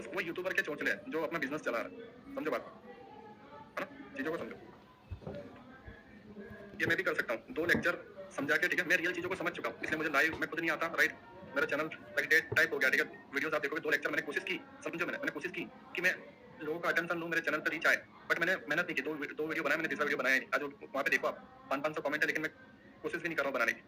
तो वो यूट्यूबर के चोंचले हैं जो अपना बिजनेस चला रहा है, समझो बात है ना, चीजों को समझो। ये मैं भी कर सकता हूँ 2 लेक्चर समझा के, ठीक है। मैं रियल चीजों को समझ चुका हूँ, इसलिए मुझे लाइव मैं खुद नहीं आता, राइट। मेरा चैनल डेट टाइप हो गया, ठीक है। वीडियोस आप देखोगे 2 लेक्चर मैंने कोशिश की, समझो मैंने कोशिश की कि मैं लोगों का अटेंशन लूं, मेरे चैनल पर रीच आए, बट मैंने मेहनत नहीं की। 2 वीडियो बनाया मैंने, तीसरा वीडियो बनाया नहीं। आज वहाँ पे देखो आप 500 कमेंट है, लेकिन मैं कोशिश भी नहीं कर रहा हूँ बनाने की।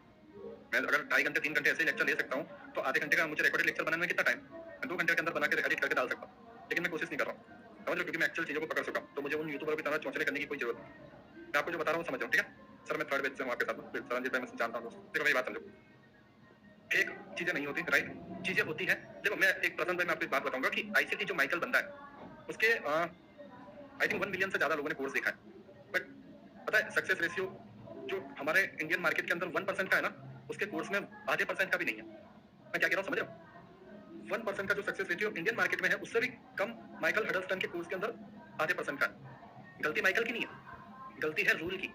मैं अगर 2.5 घंटे 3 घंटे ऐसे लेक्चर ले सकता हूँ, तो आधे घंटे का मुझे रिकॉर्डेड लेक्चर बनाने में कितना टाइम, मैं 2 घंटे के अंदर बना के एडिट करके डाल सकता हूँ, लेकिन मैं कोशिश नहीं कर रहा हूँ, समझ लो, क्योंकि मैं एक्चुअल चीजों को पकड़ चुका हूँ। तो मुझे उन यूट्यूबरों की तरह चौंचले करने की कोई जरूरत नहीं। मैं आपको जो बता रहा हूँ समझ रहा हूँ, ठीक है सर। मैं थर्ड बेच से हूँ आपके साथ, सरंजीत भाई मैं जानता हूँ। देखो मेरी बात समझो, एक चीजें नहीं होती, राइट, चीजें होती है। देखो मैं एक पर्सन भाई मैं आपको एक बात बताऊंगा कि आईसीटी जो माइकल बंदा है, उसके आई थिंक 1 मिलियन से ज्यादा लोगों ने कोर्स देखा है, बट पता है सक्सेस रेशियो जो हमारे इंडियन मार्केट के अंदर 1% का है ना, उसके कोर्स में आधे % का भी नहीं है। मैं क्या कह रहा हूँ समझ रहे हो? 1% का जो सक्सेस रेशियो इंडियन मार्केट में है, उससे भी कम माइकल हडलस्टन के कोर्स के अंदर आधे % का है। गलती माइकल की नहीं है, गलती है रूल की।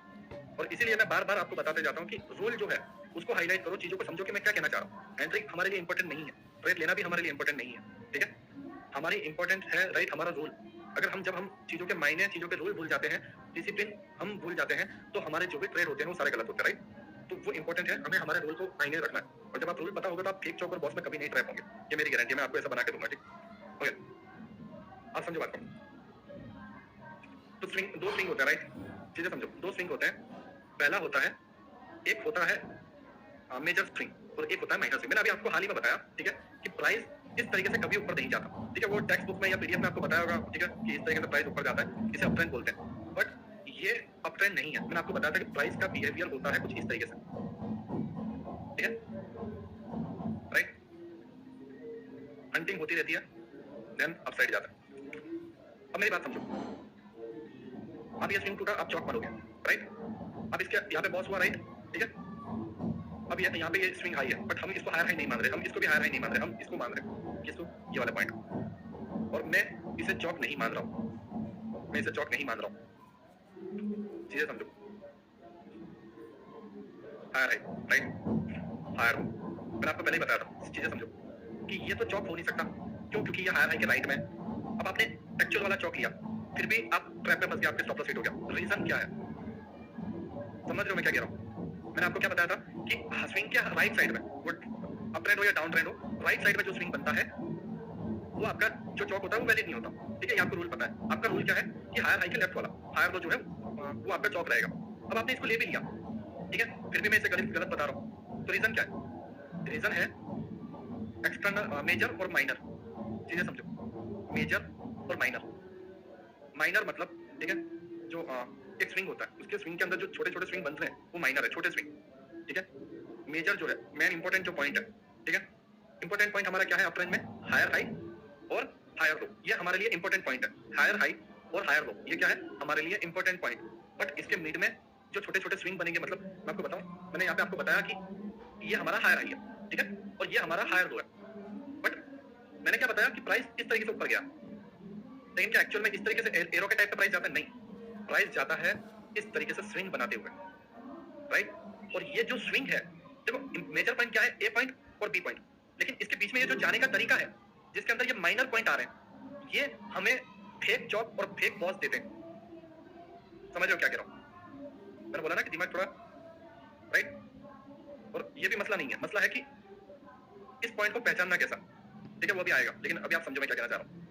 और इसीलिए मैं बार बार आपको बताते जाता हूँ कि रूल जो है उसको हाईलाइट करो, चीजों को समझो कि मैं क्या कहना चाह रहा हूँ। हैंड्रिक हमारे लिए इंपॉर्टेंट नहीं है, ट्रेड लेना भी हमारे लिए इंपॉर्टेंट नहीं है, ठीक है। हमारी इंपॉर्टेंट है, राइट, हमारा रूल। अगर हम जब हम चीजों के मायने, चीजों के रूल भूल जाते हैं, डिसिप्लिन हम भूल जाते हैं, तो हमारे जो भी ट्रेड होते हैं वो सारे गलत होते हैं, राइट। तो वो इंपॉर्टेंट है, हमें हमारे रूल को मायने रखना है। और जब आप रूल पता होगा तो आप फेक चौक और बॉस में कभी नहीं ट्रैप होंगे, ये मेरी गारंटी है। मैं आपको ऐसा बना के दूंगा, ठीक। ओके, आप समझो बात को। तो स्विंग, 2 स्विंग होता है, राइट, चीजें समझो। 2 स्विंग होते हैं। पहला होता है, एक होता है मेजर स्विंग और एक होता है माइनर स्विंग। मैंने अभी आपको हाल ही में बताया, ठीक है, कि प्राइस इस तरीके से कभी ऊपर नहीं जाता, ठीक है। वो टेक्स्ट बुक में या पीडीएफ में आपको बताया होगा, ठीक है, कि इस तरीके से प्राइस ऊपर जाता है, इसे अपट्रेंड बोलते हैं। बट ये अपट्रेंड नहीं है। मैंने आपको बताया था कि प्राइस का बिहेवियर होता है कुछ इस तरीके से, ठीक है, राइट। हंटिंग होती रहती है, देन अपसाइड जाता है। अब मेरी बात समझो, अब ये स्विंग टूटा, आप चौक मारोगे, राइट। अब इसके यहाँ पे बॉस हुआ, राइट, ठीक है। अब यहाँ पे ये स्विंग हाई है, बट हम इसको हायर हाई नहीं मान रहे, हम इसको भी हायर हाई नहीं मान रहे, हम इसको मान रहे हैं, किसको, ये वाला पॉइंट। और मैं इसे चौक नहीं मान रहा हूँ, मैं इसे चौक नहीं मान रहा हूँ, चीजें समझो। हायर हाई, राइट, हायर हो। मैंने आपको पहले ही बताया था, चीजें समझो कि ये तो चौक हो नहीं सकता। क्यों? क्योंकि ये हायर हाई के राइट में। अब आपने एक्चुअल वाला चौक लिया, फिर भी आप ट्रैप में फंस गए, आपके स्टॉप लॉस हिट हो गया। रीजन क्या है? समझ रहे हो मैं क्या कह रहा हूँ? मैंने आपको क्या बताया था कि स्विंग के राइट साइड में, वो अप ट्रेंड हो या डाउन ट्रेंड हो, राइट साइड में जो स्विंग बनता है वो आपका जो चौक होता है वो वैलिड नहीं होता, ठीक है। ये आपको रूल पता है। आपका रूल क्या है कि हायर हाई के लेफ्ट वाला, हायर लो जो है वो आपका चौक रहेगा। अब आपने इसको ले भी लिया, ठीक है, फिर भी मैं इसे गलत बता रहा हूँ। तो रीजन क्या है? रीजन है एक्सटर्नल, मेजर और माइनर, चीजें समझो। मेजर और माइनर। माइनर मतलब, ठीक है, जो एक स्विंग होता है, उसके स्विंग के अंदर जो छोटे छोटे स्विंग बनते हैं वो माइनर है, छोटे स्विंग, ठीक है। मेजर जो है, मेन इंपॉर्टेंट जो पॉइंट है, ठीक है, इंपॉर्टेंट पॉइंट हमारा क्या है अपट्रेंड में? हायर हाई और हायर लो। ये हमारे लिए इंपॉर्टेंट पॉइंट है। हायर हाई और हायर लो, ये क्या है हमारे लिए इंपॉर्टेंट पॉइंट। बट इसके मिड में जो छोटे छोटे स्विंग बनेंगे, मतलब मैं आपको बताऊं, मैंने यहाँ पे आपको बताया कि ये हमारा हायर हाई है, ठीक है, और ये हमारा हायर लो है। बट मैंने क्या बताया कि प्राइस इस तरीके से ऊपर गया, लेकिन क्या एक्चुअल में इस तरीके से एरो के टाइप का प्राइस जाता है? नहीं, प्राइस जाता है इस तरीके से स्विंग बनाते हुए, राइट। और ये जो स्विंग है, देखो मेजर पॉइंट क्या है? ए पॉइंट और बी पॉइंट, लेकिन इसके बीच में ये जो जाने का तरीका है, जिसके अंदर ये माइनर पॉइंट आ रहे हैं, ये हमें फेक चॉप और फेक बॉस देते हैं। समझ रहे हो क्या कह रहा हूं? मैंने बोला ना कि दिमाग थोड़ा, राइट। और ये भी मसला नहीं है, मसला है कि इस पॉइंट को पहचानना कैसा, ठीक है, वो भी आएगा। लेकिन अभी आप समझो मैं क्या कहना चाह रहा हूँ।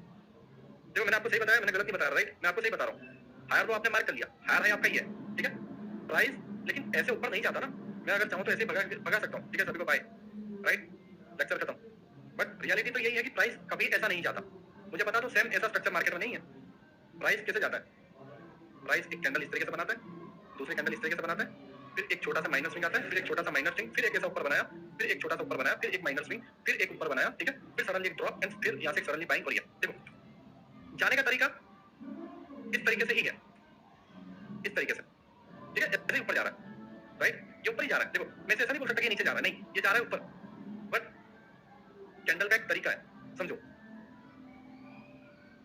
देखो मैंने आपको सही बताया, मैंने गलत नहीं बता रहा, राइट, मैं आपको सही बता रहा हूँ। हायर तो आपने मार्क कर लिया, हायर हाई आपका ही है, ठीक है। प्राइस लेकिन ऐसे ऊपर नहीं जाता ना, मैं अगर चाहूँ तो ऐसे भगा सकता हूँ, ठीक है। सभी को बाय, राइट, लेक्चर खत्म। बट रियलिटी तो यही है कि प्राइस कभी ऐसा नहीं जाता। मुझे पता तो सेम ऐसा स्ट्रक्चर मार्केट में नहीं है। प्राइस कैसे जाता है? प्राइस एक कैंडल इस तरीके से बनाता है, दूसरी कैंडल इस तरीके से बनाता है, फिर एक छोटा सा माइनस स्विंग आता है, फिर एक छोटा सा माइनस स्विंग, फिर एक ऐसा ऊपर बनाया, फिर एक छोटा सा ऊपर बनाया, फिर एक माइनस स्विंग, फिर एक ऊपर बनाया, ठीक है, फिर सडनली एक ड्रॉप एंड फिर यहाँ से सडनली बाइंग। और ये देखो जाने का तरीका इस तरीके से ही है, इस तरीके से, ठीक है, ऐसे ऊपर जा रहा है, राइट, ये ऊपर ही जा रहा है। देखो मैं ऐसा नहीं बोल सकता कि नीचे जा रहा है, नहीं, ये जा रहा है ऊपर, बट कैंडल का एक तरीका है, समझो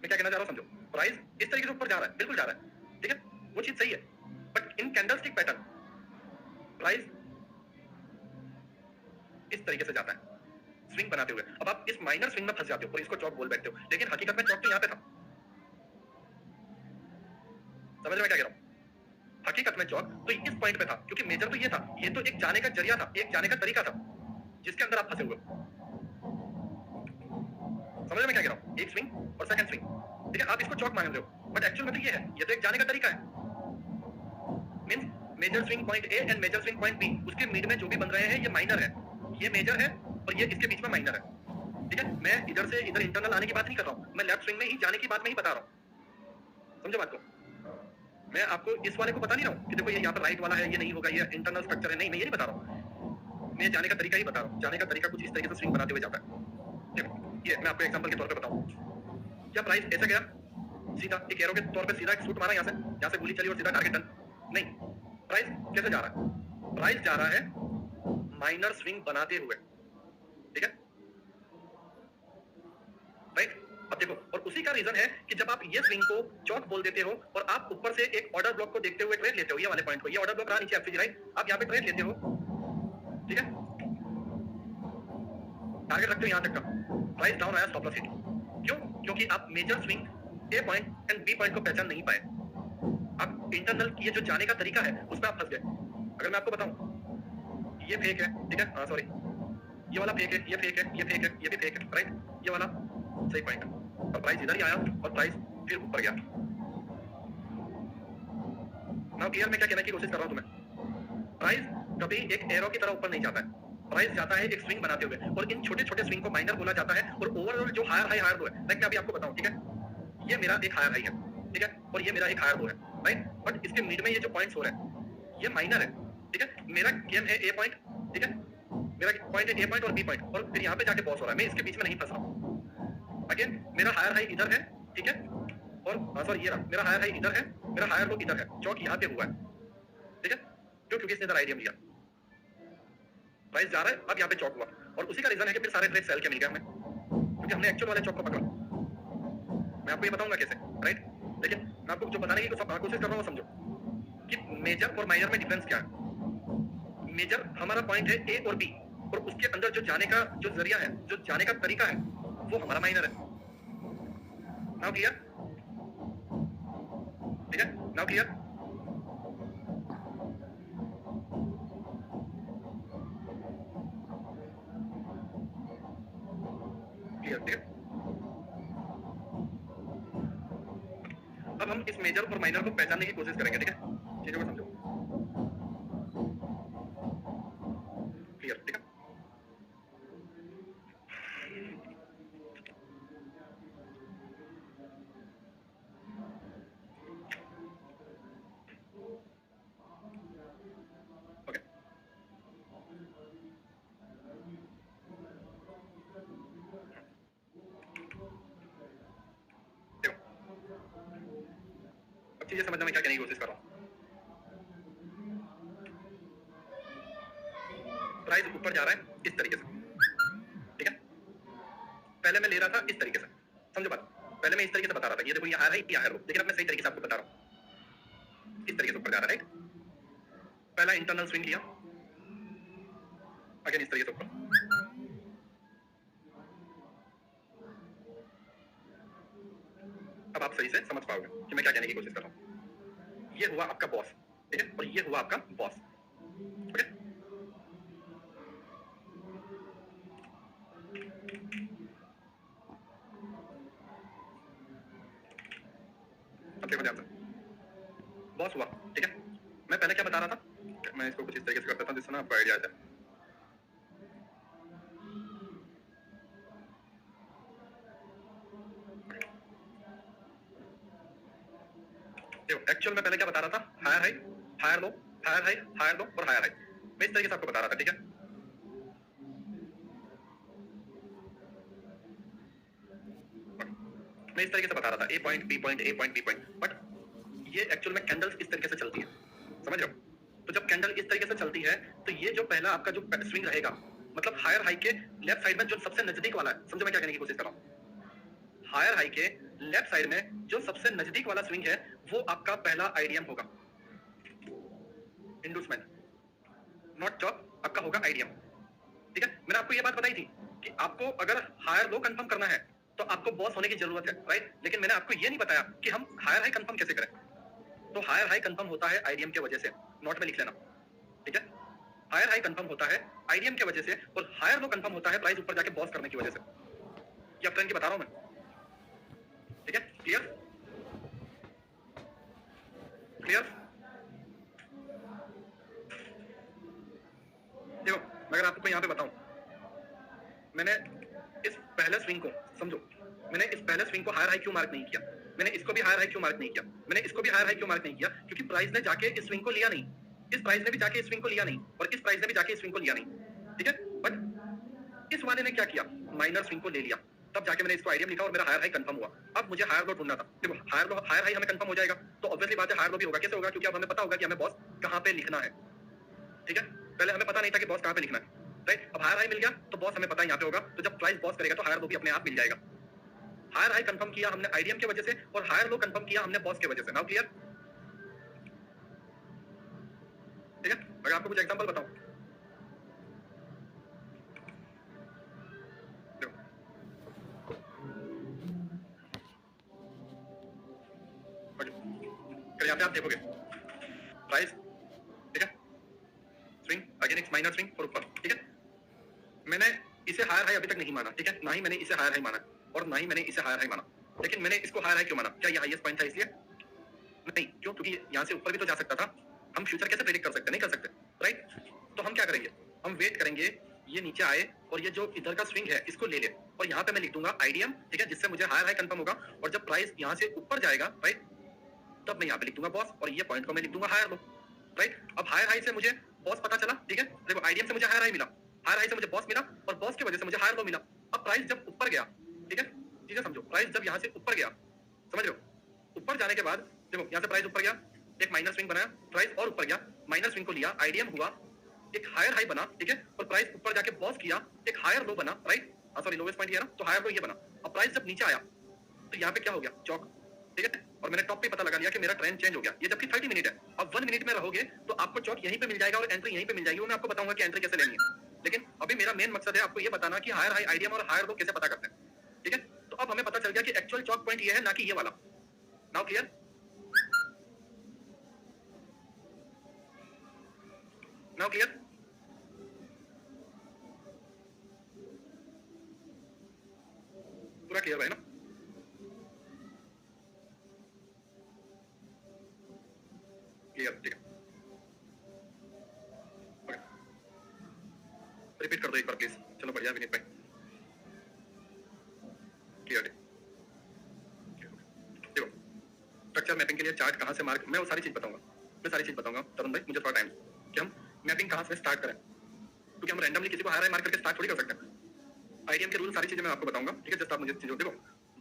मैं क्या कहना चाह रहा हूँ, समझो। प्राइस इस तरीके से ऊपर जा रहा है, बिल्कुल जा रहा है, ठीक है, वो चीज सही है। But in candlestick pattern price इस तरीके से जाता है, स्विंग बनाते हुए। अब आप इस माइनर स्विंग में फंस जाते हो और इसको चौक बोल बैठते हो, लेकिन हकीकत में चौक तो यहाँ पे था। समझ में क्या कह रहा हूँ? हकीकत में चौक तो इस पॉइंट पे था, क्योंकि मेजर तो ये था, ये तो एक जाने का जरिया था, एक जाने का तरीका था जिसके अंदर आप फंसे हुए। समझ में क्या कह रहा हूँ? एक स्विंग और सेकंड स्विंग, ठीक है, आप इसको चौक मान रहे हो, बट एक्चुअल में तो ये है, ये तो एक जाने का तरीका है। Means major swing point A and major swing point B, उसके मिड में जो भी बन रहे हैं ये माइनर है, ये मेजर है और ये इसके बीच में माइनर है। ठीक है, मैं इधर से इधर इंटरनल आने की बात नहीं कर रहा हूँ, मैं लेफ्ट स्विंग में ही जाने की बात में ही बता रहा हूँ। समझो बात को? मैं आपको इस वाले को बता नहीं रहा हूँ कि देखो ये यहाँ पर राइट वाला है, ये नहीं होगा, ये इंटरनल स्ट्रक्चर है, नहीं, मैं ये नहीं बता रहा हूँ, मैं जाने का तरीका ही बता रहा हूँ। जाने का तरीका कुछ इस तरीके से स्विंग बनाते हुए जाता है। देखो ये मैं आपको एग्जांपल के तौर पे बताऊँ, क्या प्राइस ऐसे गया सीधा एक एरो के तौर पे, सीधा एक शूट मारा यहाँ से गोली चली और सीधा टारगेट डन? नहीं, प्राइस कैसे जा रहा है? प्राइस जा रहा है माइनर स्विंग बनाते हुए, ठीक है, राइट? अब देखो, और उसी का रीजन है कि जब आप ये स्विंग को चौक बोल देते हो और आप ऊपर से एक ऑर्डर ब्लॉक को देखते हुए ट्रेड लेते हो, ये वाले पॉइंट को, ये ऑर्डर ब्लॉक रहा नीचे एफसीजी, राइट? आप यहाँ पे ट्रेड लेते हो, ठीक है, टारगेट रखते हो यहाँ तक का, प्राइस डाउन आया, स्टॉप लॉस हिट। क्यों? क्योंकि आप major swing A point and B point को पहचान नहीं पाए, आप इंटरनल ये जो जाने का तरीका है उसमें आप फंस गए। अगर मैं आपको बताऊं ये फेक है, ठीक है, हाँ सॉरी, ये वाला फेक है, ये फेक है, ये फेक है, ये भी फेक है, राइट? ये वाला सही पॉइंट है, और प्राइस इधर ही आया और प्राइस फिर ऊपर गया। नाउ क्लियर मैं क्या कहने की कोशिश कर रहा हूं तुम्हें? प्राइस कभी एक एरो की तरह ऊपर नहीं जाता है, प्राइस जाता है एक स्विंग बनाते हुए, और इन छोटे छोटे स्विंग को माइनर बोला जाता है। और ओवरऑल जो हायर हाई हायर लो है, लाइक मैं अभी आपको बताऊं, ठीक है, ये मेरा एक हायर हाई है, ठीक है, और ये मेरा एक हायर लो है, राइट? बट इसके मिड में ये जो पॉइंट्स हो रहे हैं ये माइनर है, ठीक है, मेरा गेम है ए पॉइंट, ठीक है, मेरा पॉइंट है ए पॉइंट और बी पॉइंट, और फिर यहाँ पे जाके बॉस हो रहा है, मैं इसके बीच में नहीं फंस रहा हूँ। अगेन मेरा हायर हाई इधर है, ठीक है, और सॉरी ये रहा, मेरा हायर हाई इधर है, मेरा हायर लो इधर है, चौक यहाँ पे हुआ है, ठीक है, क्यों? क्योंकि इसने इधर आइडियम लिया, प्राइस जा रहा है, अब यहाँ पे चौक हुआ, और उसी का रीजन है कि फिर सारे ट्रेड सेल के मिल गए हमें, क्योंकि हमने एक्चुअल वाले चौक को पकड़ा। मैं आपको ये बताऊंगा कैसे, राइट? लेकिन मैं आपको जो बताने की कोशिश कर रहा हूँ समझो कि मेजर और माइनर में डिफरेंस क्या है। मेजर हमारा पॉइंट है ए और बी, और उसके अंदर जो जाने का जो जरिया है, जो जाने का तरीका है, वो हमारा माइनर है। Now clear? ठीक है, नाउ क्लियर? क्लियर, ठीक है। अब हम इस मेजर और माइनर को पहचानने की कोशिश करेंगे, ठीक है, चीजों को समझो। क्लियर, ठीक है। ओके, देखो अब चीजें समझना मैं क्या कहने की कोशिश कर रहा हूँ। प्राइस ऊपर जा रहा है इस तरीके से, ठीक है, पहले मैं ले रहा था इस तरीके से, समझो बात, पहले मैं इस तरीके से बता रहा था, ये देखो ये हायर है, ये हायर लो, लेकिन अब मैं सही तरीके से आपको बता रहा हूँ, इस तरीके से ऊपर जा रहा है, राइट? पहला इंटरनल स्विंग किया, अगेन इस तरीके से ऊपर, अब आप सही से समझ पाओगे कि मैं क्या कहने की कोशिश कर रहा हूँ। ये हुआ आपका बॉस, ठीक है, और ये हुआ आपका बॉस, ओके? अब देखो ध्यान से, बॉस हुआ, ठीक है, मैं पहले क्या बता रहा था, मैं इसको कुछ इस तरीके से करता था जिससे ना आपको आइडिया आ जाए। देखो एक्चुअल में पहले क्या बता रहा था, higher high, higher low, higher high, higher low और हायर हाई, मैं इस तरीके से आपको बता रहा था, ठीक है। मैं इस तरीके से बता रहा था, A point B point, A point B point, but ये एक्चुअल में कैंडल्स इस तरीके से चलती है, समझ रहे हो? तो जब कैंडल इस तरीके से चलती है तो ये जो पहला आपका जो स्विंग रहेगा, मतलब हायर हाई के लेफ्ट साइड में जो सबसे नजदीक वाला है, समझो मैं क्या कहने की कोशिश कर रहा हूँ, हायर हाई के लेफ्ट साइड में जो सबसे नजदीक वाला स्विंग है वो आपका पहला आइडियम होगा, इंडूसमेंट, नॉट चॉप, आपका होगा आइडियम, ठीक है। मैंने आपको ये बात बताई थी कि आपको अगर हायर लो कंफर्म करना है तो आपको बॉस होने की जरूरत है, राइट? लेकिन मैंने आपको ये नहीं बताया कि हम हायर हाई कंफर्म कैसे करें। तो हायर हाई कंफर्म होता है आईडीएम की वजह से, नोट में लिख लेना, ठीक है? हायर हाई कंफर्म होता है आईडीएम की वजह से और हायर लो कंफर्म होता है प्राइस ऊपर जाके बॉस करने की वजह से। ये आप ट्रेंड की बता रहा हूं मैं, ठीक है? क्लियर? क्लियर? देखो, मैं अगर आपको यहाँ पे बताऊं, मैंने इस पहले स्विंग को समझो, मैंने इस पहले स्विंग को हायर हाई क्यों मार्क नहीं किया, मैंने इसको भी हायर हाई क्यों मार्क नहीं किया, मैंने इसको भी हायर हाई क्यों मार्क नहीं किया, क्योंकि प्राइस ने जाके इस स्विंग को लिया नहीं, इस प्राइस ने भी जाके इस स्विंग को लिया नहीं और इस प्राइस ने भी जाके इस स्विंग को लिया नहीं, ठीक है? बट इस वाले ने क्या किया, माइनर स्विंग को ले लिया, तब जाके मैंने इसको आईडीएम लिखा और मेरा हायर हाई कंफर्म हुआ। अब मुझे हायर लो ढूंढना था, देखो हायर हाई हमें कंफर्म हो जाएगा तो ऑब्वियसली बात है हायर लो भी होगा। कैसे होगा? क्योंकि अब हमें पता होगा कि हमें बॉस कहां पे लिखना है, ठीक है? पहले हमें पता नहीं था कि बॉस कहां पे लिखना है, राइट? अब हायर हाई मिल गया तो बॉस हमें पता है यहाँ पे होगा, तो जब प्राइस बॉस करेगा तो हायर लो भी अपने आप मिल जाएगा। हायर हाई कंफर्म किया हमने आईडीएम की वजह से और हायर लो कंफर्म किया हमने बॉस की वजह से। Now clear? ठीक है? अगर आपको कुछ एग्जांपल बताऊं, देखो अगर यहाँ पे आप देखोगे प्राइस, ठीक है, स्विंग अगेन एक माइनर स्विंग और ऊपर, ठीक है? मैंने इसे हायर हाई अभी तक नहीं माना, ठीक है? ना ही मैंने इसे हायर हाई माना और ना ही मैंने इसे हायर हाई माना, लेकिन मैंने इसको हायर हाई क्यों माना? क्या ये हाईएस्ट पॉइंट था इसलिए? नहीं, क्यों? क्योंकि यहाँ से ऊपर भी तो जा सकता था। हम फ्यूचर कैसे प्रेडिक्ट कर सकते? नहीं कर सकते, राइट? तो हम क्या करेंगे, हम वेट करेंगे ये नीचे आए और ये जो इधर का स्विंग है इसको ले ले और यहाँ पे मैं लिख दूंगा आईडीएम, ठीक है, जिससे मुझे हायर हाई कंफर्म होगा और जब प्राइस यहाँ से ऊपर जाएगा, राइट, तब मैं यहाँ पे लिख दूंगा बॉस और ये पॉइंट को मैं लिख दूंगा हायर लो, राइट? अब हायर हाई से मुझे बॉस पता चला, ठीक है? देखो आईडीएम से मुझे हायर हाई मिला, हायर हाई से मुझे बॉस मिला और बॉस की वजह से मुझे हायर लो मिला। अब प्राइस जब ऊपर गया, ठीक है, चीजें समझो, प्राइस जब यहाँ से ऊपर गया, समझ रहे हो? ऊपर जाने के बाद देखो यहाँ से प्राइस ऊपर गया, एक माइनर स्विंग बनाया, प्राइस और ऊपर गया, माइनर स्विंग को लिया, आईडीएम हुआ, एक हायर हाई बना, ठीक है, और प्राइस ऊपर जाके बॉस किया, एक हायर लो बना, राइट? सॉरी लोवेस्ट पॉइंट ये ना, तो हायर लो ये बना। अब प्राइस जब नीचे आया तो यहाँ पे क्या हो गया, चौक, ठीक है? और मैंने टॉप पे पता लगा लिया कि मेरा ट्रेंड चेंज हो गया। ये जबकि 30 मिनट है, अब 1 मिनट में रहोगे तो आपको चौक यहीं पे मिल जाएगा और एंट्री यहीं पे मिल जाएगी। वो मैं आपको बताऊंगा कि एंट्री कैसे लेनी है, लेकिन अभी मेरा मेन मकसद है आपको ये बताना कि हायर हाई आईडीएम और हायर लो कैसे पता करते हैं, ठीक है? तो अब हमें पता चल गया कि एक्चुअल चौक पॉइंट ये है, ना कि ये वाला। Now clear? Now clear? पूरा क्लियर है ना? क्लियर, ठीक है, ओके, रिपीट कर दो एक बार प्लीज। चलो बढ़िया विनीत भाई, क्लियर है, देखो स्ट्रक्चर मैपिंग के लिए चार्ट कहाँ से मार्क, मैं वो सारी चीज बताऊंगा, मैं सारी चीज बताऊंगा तरुण भाई, मुझे थोड़ा टाइम कि हम मैपिंग कहाँ से स्टार्ट करें, क्योंकि हम रैंडमली किसी को हायर हाई मार्क करके स्टार्ट थोड़ी कर सकते हैं। आईडीएम के रूल सारी चीजें मैं आपको बताऊंगा, ठीक है? जस्ट आप मुझे चीजों देखो,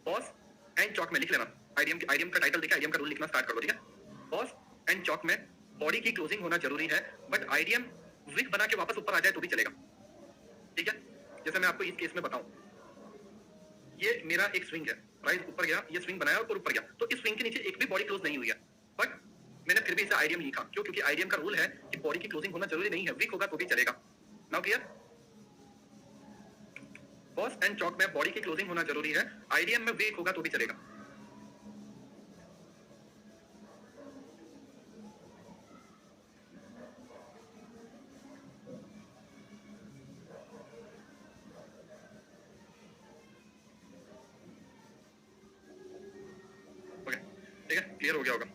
बॉस एंड चौक में लिख लेना, आईडीएम का टाइटल देके आईडीएम का रूल लिखना स्टार्ट कर दो, ठीक है? बॉस एंड चौक में बॉडी की क्लोजिंग होना जरूरी है, बट आईडीएम वीक बना के वापस ऊपर आ जाए तो भी चलेगा, ठीक है? जैसे मैं आपको इस केस में बताऊं, ये मेरा एक स्विंग है, प्राइस ऊपर गया, ये स्विंग बनाया और ऊपर गया, तो इस स्विंग के नीचे एक भी बॉडी क्लोज नहीं हुई है, बट मैंने फिर भी इसे आईडीएम लिखा, क्यों? क्योंकि आईडीएम का रूल है कि बॉडी की क्लोजिंग होना जरूरी नहीं है, वीक होगा तो भी चलेगा। Now clear? बॉस एंड चौक में बॉडी की क्लोजिंग होना जरूरी है, आईडीएम में वीक होगा तो भी चलेगा। ओके, ठीक है, क्लियर हो गया होगा?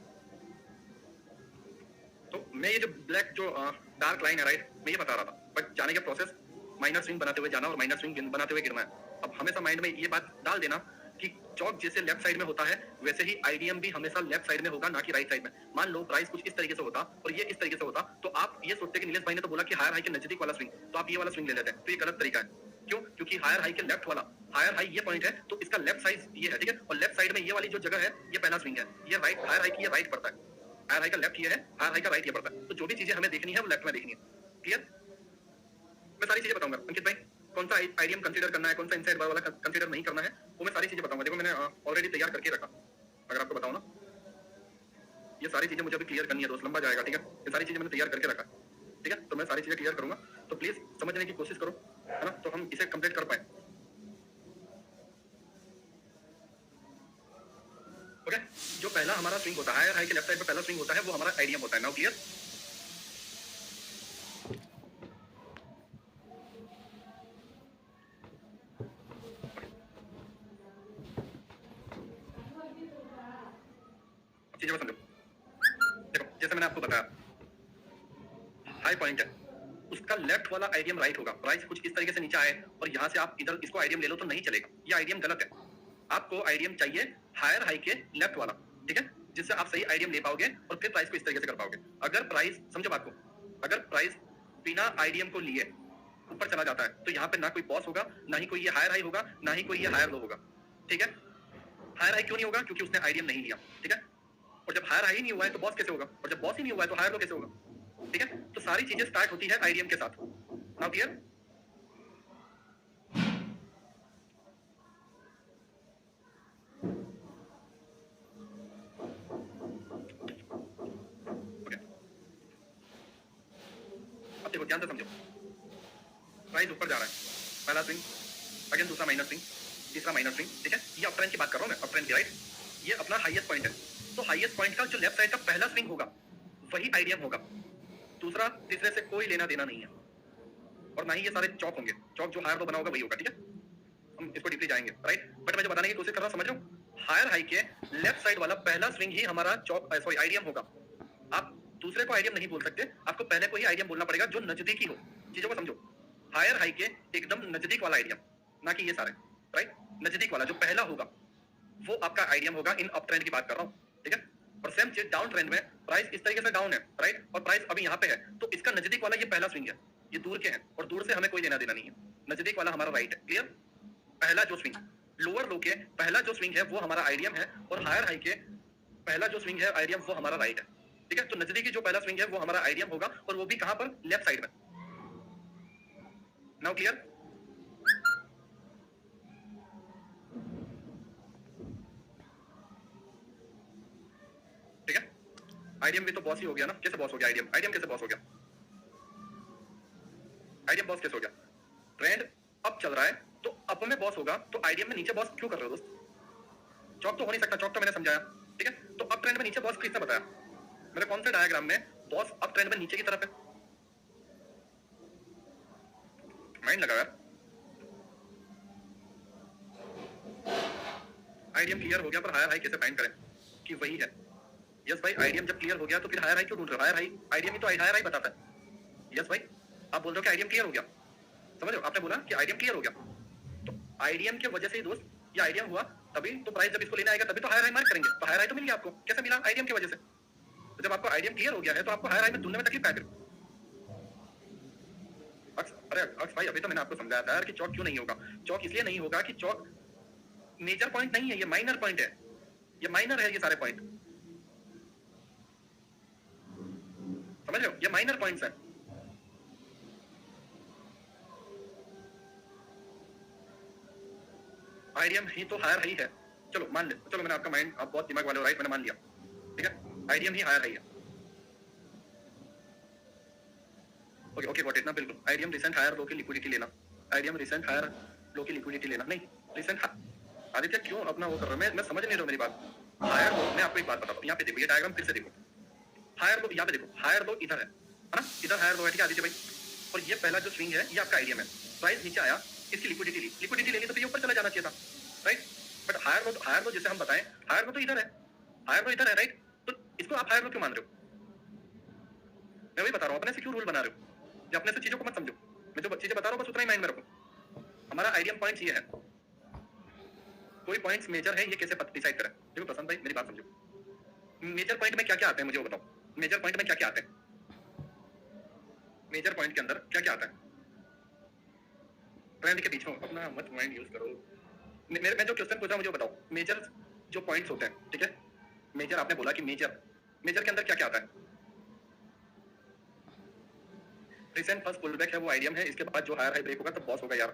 तो मैं ये जो ब्लैक जो डार्क लाइन है, राइट, मैं ये बता रहा था, बट जाने का प्रोसेस माइनर स्विंग बनाते हुए जाना और माइनर स्विंग बनाते हुए गिरना है। अब हमेशा माइंड में ये बात डाल देना कि चौक जैसे लेफ्ट साइड में होता है वैसे ही आईडीएम भी हमेशा लेफ्ट साइड में होगा, ना कि राइट साइड में। मान लो प्राइस कुछ इस तरीके से होता और ये इस तरीके से होता, तो आप ये सोचते कि नीलेश भाई ने तो बोला कि हायर हाई के नजदीक वाला स्विंग, तो आप ये वाला स्विंग ले लेते हैं, तो ये गलत तरीका है। क्यों? क्योंकि हायर हाई के लेफ्ट वाला, हायर हाई ये पॉइंट है तो इसका लेफ्ट साइड ये है, ठीक है? और लेफ्ट साइड में ये वाली जो जगह है ये पहला स्विंग है, ये राइट, हायर हाई की ये राइट पड़ता है, हायर हाई का लेफ्ट ये है, हायर हाई का राइट ये पड़ता है। तो जो भी चीजें हमें देखनी है वो लेफ्ट में देखनी है, क्लियर? मैं सारी चीजें बताऊंगा अंकित भाई, कौन सा आईडीएम कंसीडर करना है, कौन सा इनसाइड बार वाला कंसीडर नहीं करना है, वो मैं सारी चीजें बताऊंगा। देखो मैंने ऑलरेडी तैयार करके रखा, अगर आपको बताऊं ना, ये सारी चीजें मुझे अभी क्लियर करनी है दोस्त, लंबा जाएगा, ठीक है? ये सारी चीजें मैंने तैयार करके रखा, ठीक है? तो मैं सारी चीजें क्लियर करूंगा, तो प्लीज समझने की कोशिश करो, है ना? तो हम इसे कंप्लीट कर पाए। ओके, जो पहला हमारा स्विंग होता है, हायर हाई के लेफ्ट साइड पे पहला स्विंग होता है, वो हमारा आइडियम होता है। Now clear? चीजों को समझो। देखो, जैसे मैंने आपको बताया, हाई पॉइंट है, उसका लेफ्ट वाला आइडियम राइट होगा। प्राइस कुछ इस तरीके से नीचे आए और यहाँ से आप इधर इसको आइडियम ले लो तो नहीं चलेगा, ये आइडियम गलत है। आपको आइडियम चाहिए हायर हाई के लेफ्ट वाला, ठीक है, जिससे आप सही आइडियम ले पाओगे और फिर प्राइस को इस तरीके से कर पाओगे। अगर प्राइस, समझो बात को, अगर प्राइस बिना आइडियम को लिए ऊपर चला जाता है तो यहाँ पे ना कोई बॉस होगा, ना ही कोई ये हायर हाई होगा, ना ही कोई ये हायर लो होगा, ठीक है? हायर हाई क्यों नहीं होगा? क्योंकि उसने आइडियम नहीं लिया, ठीक है? और जब हायर हाई नहीं हुआ है तो बॉस कैसे होगा? और जब बॉस ही नहीं हुआ है तो हायर लो कैसे होगा? ठीक है? तो सारी चीजें स्टार्ट होती है आइडियम के साथ। Now clear? ओके, अब देखो ध्यान से समझो। प्राइस ऊपर जा रहा है, पहला स्विंग, अगेन दूसरा माइनर स्विंग, तीसरा माइनर स्विंग, ठीक है? ये अप ट्रेंड की बात कर रहा हूं मैं, अप ट्रेंड की, राइट? ये अपना हाईएस्ट पॉइंट है, तो हाईएस्ट पॉइंट का जो लेफ्ट साइड का पहला स्विंग होगा वही आइडियम होगा। दूसरा तीसरे से कोई लेना देना नहीं है, और ना ही ये सारे चौक होंगे। चौक जो हायर लो बना होगा वही होगा, ठीक है? हम इसको डीपली जाएंगे, राइट? बट मैं जो बताने की कोशिश कर रहा हूं, समझ रहे हो? हायर हाई के लेफ्ट साइड वाला पहला स्विंग ही हमारा चौक, सॉरी, आइडियम होगा। आप दूसरे को आइडियम नहीं बोल सकते, आपको पहले को ही आइडियम बोलना पड़ेगा जो नजदीकी हो। चीजों को समझो, हायर हाई के एकदम नजदीक वाला आइडियम, ना कि ये सारे, राइट? नजदीक वाला जो पहला होगा वो आपका आइडियम होगा। इन अप ट्रेंड की बात कर रहा हूँ, ठीक है? और सेम चीज डाउन ट्रेंड में, प्राइस इस तरीके से डाउन है, राइट? और प्राइस अभी यहाँ पे है, तो इसका नजदीक वाला ये पहला स्विंग है, ये दूर के हैं और दूर से हमें कोई लेना देना नहीं है। नजदीक वाला हमारा राइट है, क्लियर? पहला जो स्विंग, लोअर लो के पहला जो स्विंग है वो हमारा आइडियम है, और हायर हाई के पहला जो स्विंग है आइडियम वो हमारा राइट है, ठीक है? तो नजदीकी जो पहला स्विंग है वो हमारा आइडियम होगा, और वो भी कहां पर? लेफ्ट साइड में। Now clear? ठीक है? आइडियम भी तो बॉस ही हो गया ना? कैसे बॉस हो गया आइडियम? आइडियम कैसे बॉस हो गया? आइडियम बॉस कैसे हो गया? ट्रेंड अप चल रहा है तो अप में बॉस होगा, तो आइडियम में नीचे बॉस क्यों कर रहे हो दोस्त? चौक तो हो नहीं सकता, चौक तो मैंने समझाया, ठीक है? तो अप ट्रेंड में नीचे बॉस किसने बताया? मेरे कौन से डायग्राम में बॉस अप ट्रेंड में नीचे की तरफ है? माइंड लगा यार। आइडियम क्लियर हो गया, पर हायर हाई कैसे फाइंड करें कि वही है? यस भाई, आइडियम जब क्लियर हो गया तो फिर हायर हाई क्यों ढूंढ रहे हो? हायर हाई, आइडियम ही तो हायर हाई बताता है। यस भाई, आप बोल रहे हो कि आइडियम क्लियर हो गया, समझ रहे हो? आपने बोला कि आइडियम क्लियर हो गया, तो आइडियम की वजह से ही दोस्त ये आइडियम हुआ, तभी तो प्राइस जब इसको लेने आएगा तभी तो हायर हाई मार्क करेंगे। तो हायर हाई तो मिल गया आपको, कैसे मिला? आइडियम की वजह से। तो जब आपको आइडियम क्लियर हो गया है तो आपको हायर हाई में ढूंढने में तकलीफ क्या है? अरे अक्स भाई, अभी तो मैंने आपको समझाया था यार कि चौक क्यों नहीं होगा। चौक इसलिए नहीं होगा कि चौक मेजर पॉइंट नहीं है, ये माइनर पॉइंट है, ये माइनर है, ये सारे पॉइंट, समझ रहे हो? ये माइनर पॉइंट्स हैं। आइडियम ही तो हायर हाई है, चलो मान ले, चलो मैंने आपका माइंड, आप बहुत दिमाग वाले हो, राइट? मैंने मान लिया, ठीक है? आइडियम ही हायर हाई है। ओके ओके, गॉट इट ना? बिल्कुल, आइडियम रिसेंट हायर लो की लिक्विडिटी लेना, आइडियम रिसेंट हायर लो की लिक्विडिटी लेना, नहीं रिसेंट। आदित्य क्यों अपना वो कर रहे हो? मैं समझ नहीं रहा हूं मेरी बात। हायर लो, मैं आपको एक बात बताता हूं, यहाँ पे देखो, ये डायग्राम फिर से देखो। हायर लो, यहाँ पे देखो, हायर लो इधर है ना? इधर हायर लो है, ठीक है आदित्य भाई? और ये पहला जो स्विंग है ये आपका आइडियम है, प्राइस नीचे आया, इसकी लिक्विडिटी ली, लिक्विडिटी लेनी तो फिर ऊपर चला जाना चाहिए था, राइट? बट हायर लो जैसे हम बताएं, हायर लो तो इधर है, हायर लो इधर है, राइट? तो इसको आप हायर लो क्यों मान रहे हो? मैं वही बता रहा हूँ, अपने से क्यों रूल बना रहे हो? अपने से चीजों को मत समझो, मैं जो चीजें बता रहा हूँ बस उतना ही माइंड में रखो। हमारा आइडियम पॉइंट ये है, कोई पॉइंट्स मेजर है, ये कैसे डिसाइड करें? देखो प्रशांत भाई, मेरी बात समझो। मेजर पॉइंट में क्या क्या आते हैं मुझे वो बताओ। मेजर पॉइंट में क्या क्या आते हैं? मेजर पॉइंट के अंदर क्या क्या आता है? ट्रेंड के पीछे अपना मत माइंड यूज करो। मैं जो क्वेश्चन पूछ रहा हूँ मुझे बताओ, मेजर जो पॉइंट्स होते हैं, ठीक है? मेजर आपने बोला कि मेजर, मेजर के अंदर क्या क्या आता है? रिसेंट फर्स्ट पुल बैक है वो आइडियम है, इसके बाद जो हायर हाई ब्रेक होगा तब बॉस होगा यार,